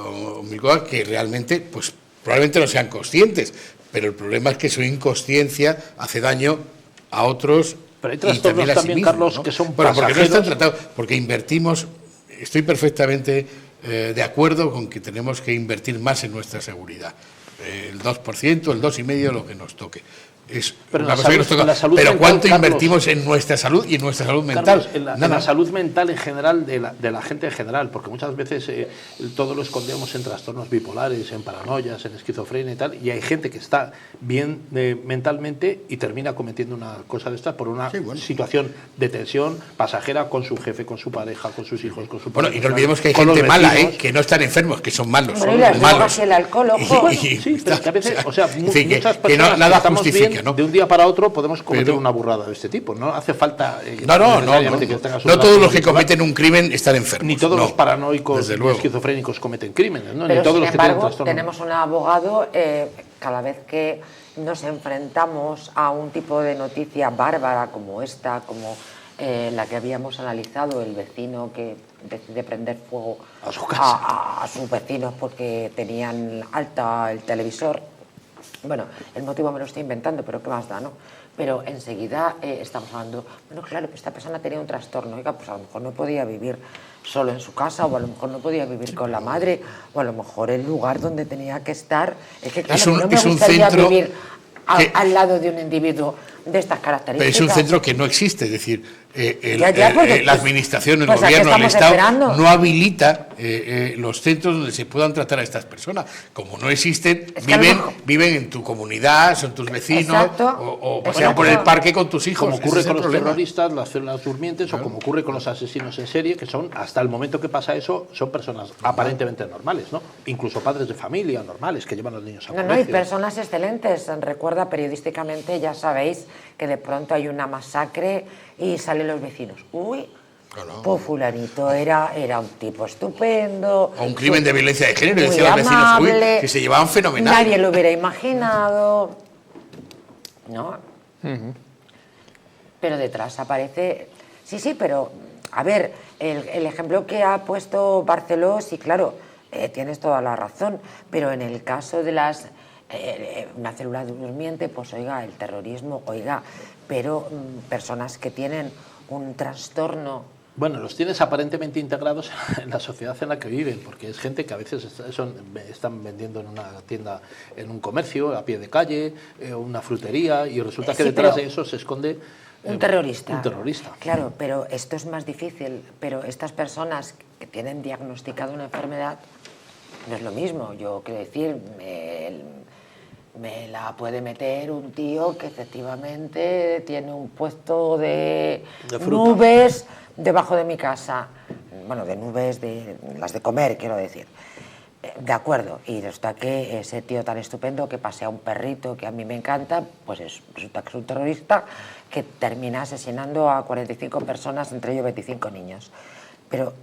o mil cosas, que realmente, pues probablemente no sean conscientes, pero el problema es que su inconsciencia hace daño a otros. Pero hay trastornos también, mismo, Carlos, ¿no? Que son pasajeros. Porque no están tratados, porque invertimos, estoy perfectamente de acuerdo con que tenemos que invertir más en nuestra seguridad. El 2%, el 2,5%, lo que nos toque. Es pero una cosa que nos toca. Pero mental, ¿cuánto Carlos, invertimos en nuestra salud y en nuestra salud mental? Carlos, en la salud mental en general, de la gente en general, porque muchas veces todo lo escondemos en trastornos bipolares, en paranoias, en esquizofrenia y tal, y hay gente que está bien mentalmente y termina cometiendo una cosa de estas por una situación de tensión pasajera con su jefe, con su pareja, con sus hijos, con su pareja. Bueno, y no olvidemos que hay gente mala, que no están enfermos, que son malos. Bueno, y las drogas, el alcohol, ojo. Y Sí, pero que a veces, o sea, muchas que personas nada que estamos justifica, bien, ¿no? de un día para otro podemos cometer Pero, una burrada de este tipo. No hace falta no todos los que cometen un crimen están enfermos. Ni todos los paranoicos ni esquizofrénicos cometen crímenes, ¿no? Pero Ni todos sin los que embargo, tienen trastorno. tenemos un abogado, cada vez que nos enfrentamos a un tipo de noticia bárbara como esta, como la que habíamos analizado, el vecino que decide prender fuego a su casa, a sus vecinos porque tenían alta el televisor. Bueno, el motivo me lo estoy inventando, pero qué más da, ¿no? Pero enseguida estamos hablando, bueno, claro, que esta persona tenía un trastorno, oiga, pues a lo mejor no podía vivir solo en su casa, o a lo mejor no podía vivir con la madre, o a lo mejor el lugar donde tenía que estar. Es que, claro, no me gustaría vivir al lado de un individuo de estas características. Pero es un centro que no existe, es decir, la administración, el gobierno, el Estado no habilita los centros donde se puedan tratar a estas personas. Como no existen, viven en tu comunidad, son tus vecinos, o pasean por el parque con tus hijos. Como ocurre con los terroristas, las células durmientes, o como ocurre con los asesinos en serie, que son, hasta el momento que pasa eso, son personas aparentemente normales, ¿no? Incluso padres de familia normales que llevan a los niños a colegio. No, y personas excelentes. Recuerda periodísticamente, ya sabéis, que de pronto hay una masacre y salen los vecinos. Uy, pues fulanito era un tipo estupendo. O un crimen de violencia de género, decían los vecinos, uy, que se llevaban fenomenal. Nadie lo hubiera imaginado. ¿No? Pero detrás aparece... Sí, pero, a ver, el ejemplo que ha puesto Barceló, sí, claro, tienes toda la razón, pero en el caso de las... una célula durmiente, pues oiga, el terrorismo, oiga, pero personas que tienen un trastorno... Bueno, los tienes aparentemente integrados en la sociedad en la que viven, porque es gente que a veces están vendiendo en una tienda, en un comercio, a pie de calle, una frutería, y resulta que detrás de eso se esconde... Un terrorista. Un terrorista. Claro, pero esto es más difícil, pero estas personas que tienen diagnosticada una enfermedad, no es lo mismo. Yo quiero decir, me la puede meter un tío que efectivamente tiene un puesto de nubes debajo de mi casa. Bueno, de nubes, de las de comer, quiero decir. De acuerdo, y resulta que ese tío tan estupendo que pasea un perrito que a mí me encanta, pues resulta que es un terrorista que termina asesinando a 45 personas, entre ellos 25 niños. Pero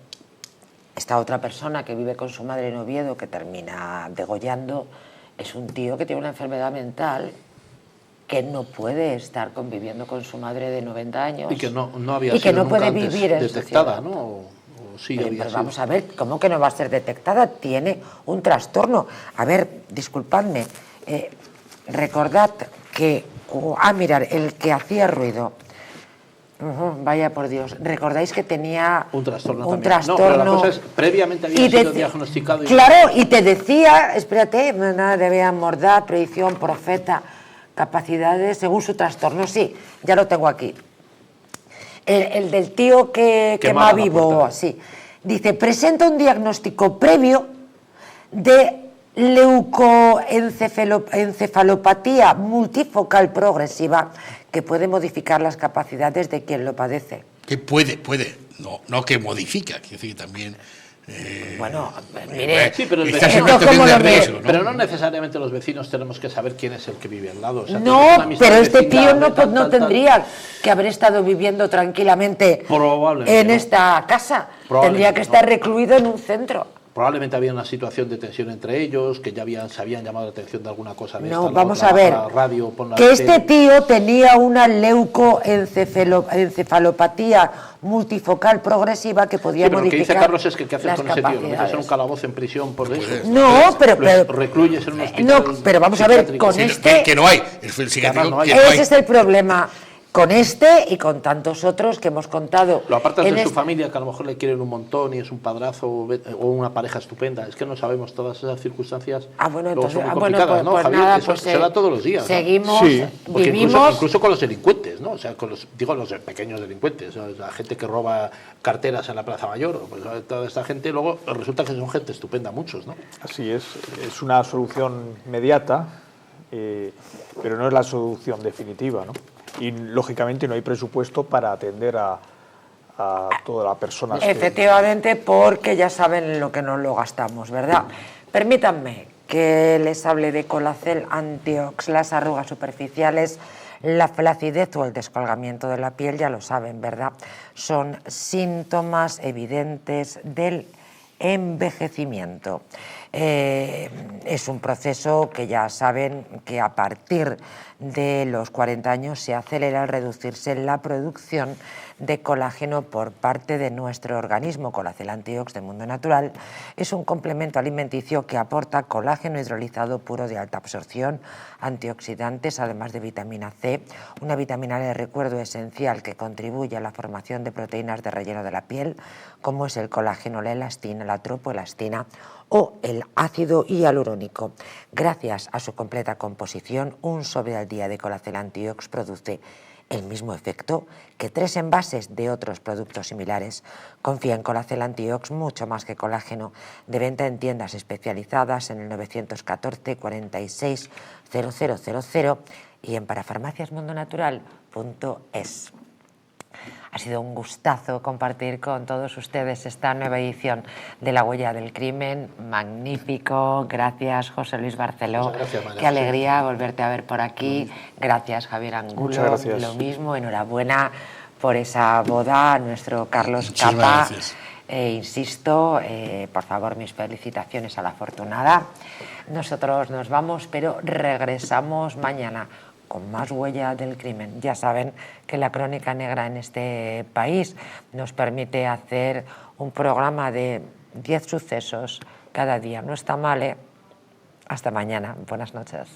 esta otra persona que vive con su madre en Oviedo, que termina degollando, es un tío que tiene una enfermedad mental que no puede estar conviviendo con su madre de 90 años. Y que no había y sido que no nunca puede antes vivir en detectada, sociedad. ¿no? Sí, pero vamos a ver, ¿cómo que no va a ser detectada? Tiene un trastorno. A ver, disculpadme, recordad que... mirad, el que hacía ruido... vaya por Dios, ¿recordáis que tenía un trastorno? Un trastorno. No, pero la cosa es, previamente había sido diagnosticado. Claro, y te decía, espérate, nada de vea, mordaz, predicción, profeta, capacidades según su trastorno. Sí, ya lo tengo aquí. El del tío que quema vivo, sí. Dice, presenta un diagnóstico previo de leucoencefalopatía multifocal progresiva que puede modificar las capacidades de quien lo padece. Que puede, no que modifica, quiere decir que también... bueno, mire, sí, pero, pero no necesariamente los vecinos tenemos que saber quién es el que vive al lado. O sea, no, pero este tío no tendría que haber estado viviendo tranquilamente en esta casa. Tendría que estar recluido en un centro. Probablemente había una situación de tensión entre ellos, que ya se habían llamado la atención de alguna cosa de no, esta. Vamos a ver, que este tío tenía una leucoencefalopatía multifocal progresiva que podía modificar. Lo que dice Carlos es que ¿qué haces con ese tío? ¿Lo metes en un calabozo en prisión por eso? No, pero recluyes en un hospital. No, pero vamos a ver, con este... Que no hay. Ese es el problema. Con este y con tantos otros que hemos contado. Lo apartas de su familia, que a lo mejor le quieren un montón y es un padrazo o una pareja estupenda. Es que no sabemos todas esas circunstancias. Bueno, entonces, son muy complicadas, ¿no, Javier? nada, eso se da todos los días. Seguimos, ¿no? Sí. vivimos... Incluso con los delincuentes, ¿no? O sea, los pequeños delincuentes, ¿no? La gente que roba carteras en la Plaza Mayor, pues toda esta gente luego resulta que son gente estupenda, muchos, ¿no? Así es una solución inmediata, pero no es la solución definitiva, ¿no? Y lógicamente no hay presupuesto para atender a todas las personas. Efectivamente, porque ya saben lo que nos lo gastamos, ¿verdad? Permítanme que les hable de Colacel Antiox. Las arrugas superficiales, la flacidez o el descolgamiento de la piel, ya lo saben, ¿verdad? Son síntomas evidentes del envejecimiento. Es un proceso que ya saben que a partir de los 40 años se acelera al reducirse la producción de colágeno por parte de nuestro organismo. Colacel Antiox de Mundo Natural es un complemento alimenticio que aporta colágeno hidrolizado puro de alta absorción, antioxidantes, además de vitamina C, una vitamina de recuerdo esencial que contribuye a la formación de proteínas de relleno de la piel, como es el colágeno, la elastina, la tropoelastina o el ácido hialurónico. Gracias a su completa composición, un sobre al día de Colacel Antiox produce el mismo efecto que 3 envases de otros productos similares. Confía en Colacel Antiox mucho más que colágeno. De venta en tiendas especializadas en el 914 46 0000 y en parafarmaciasmundonatural.es. Ha sido un gustazo compartir con todos ustedes esta nueva edición de La Huella del Crimen. Magnífico. Gracias, José Luis Barceló. Gracias, María. Qué alegría volverte a ver por aquí. Gracias, Javier Angulo. Muchas gracias. Lo mismo. Enhorabuena por esa boda, nuestro Carlos Muchas Capa. gracias. Insisto, por favor, mis felicitaciones a la afortunada. Nosotros nos vamos, pero regresamos mañana con más Huella del Crimen. Ya saben que la crónica negra en este país nos permite hacer un programa de 10 sucesos cada día. No está mal, ¿eh? Hasta mañana. Buenas noches.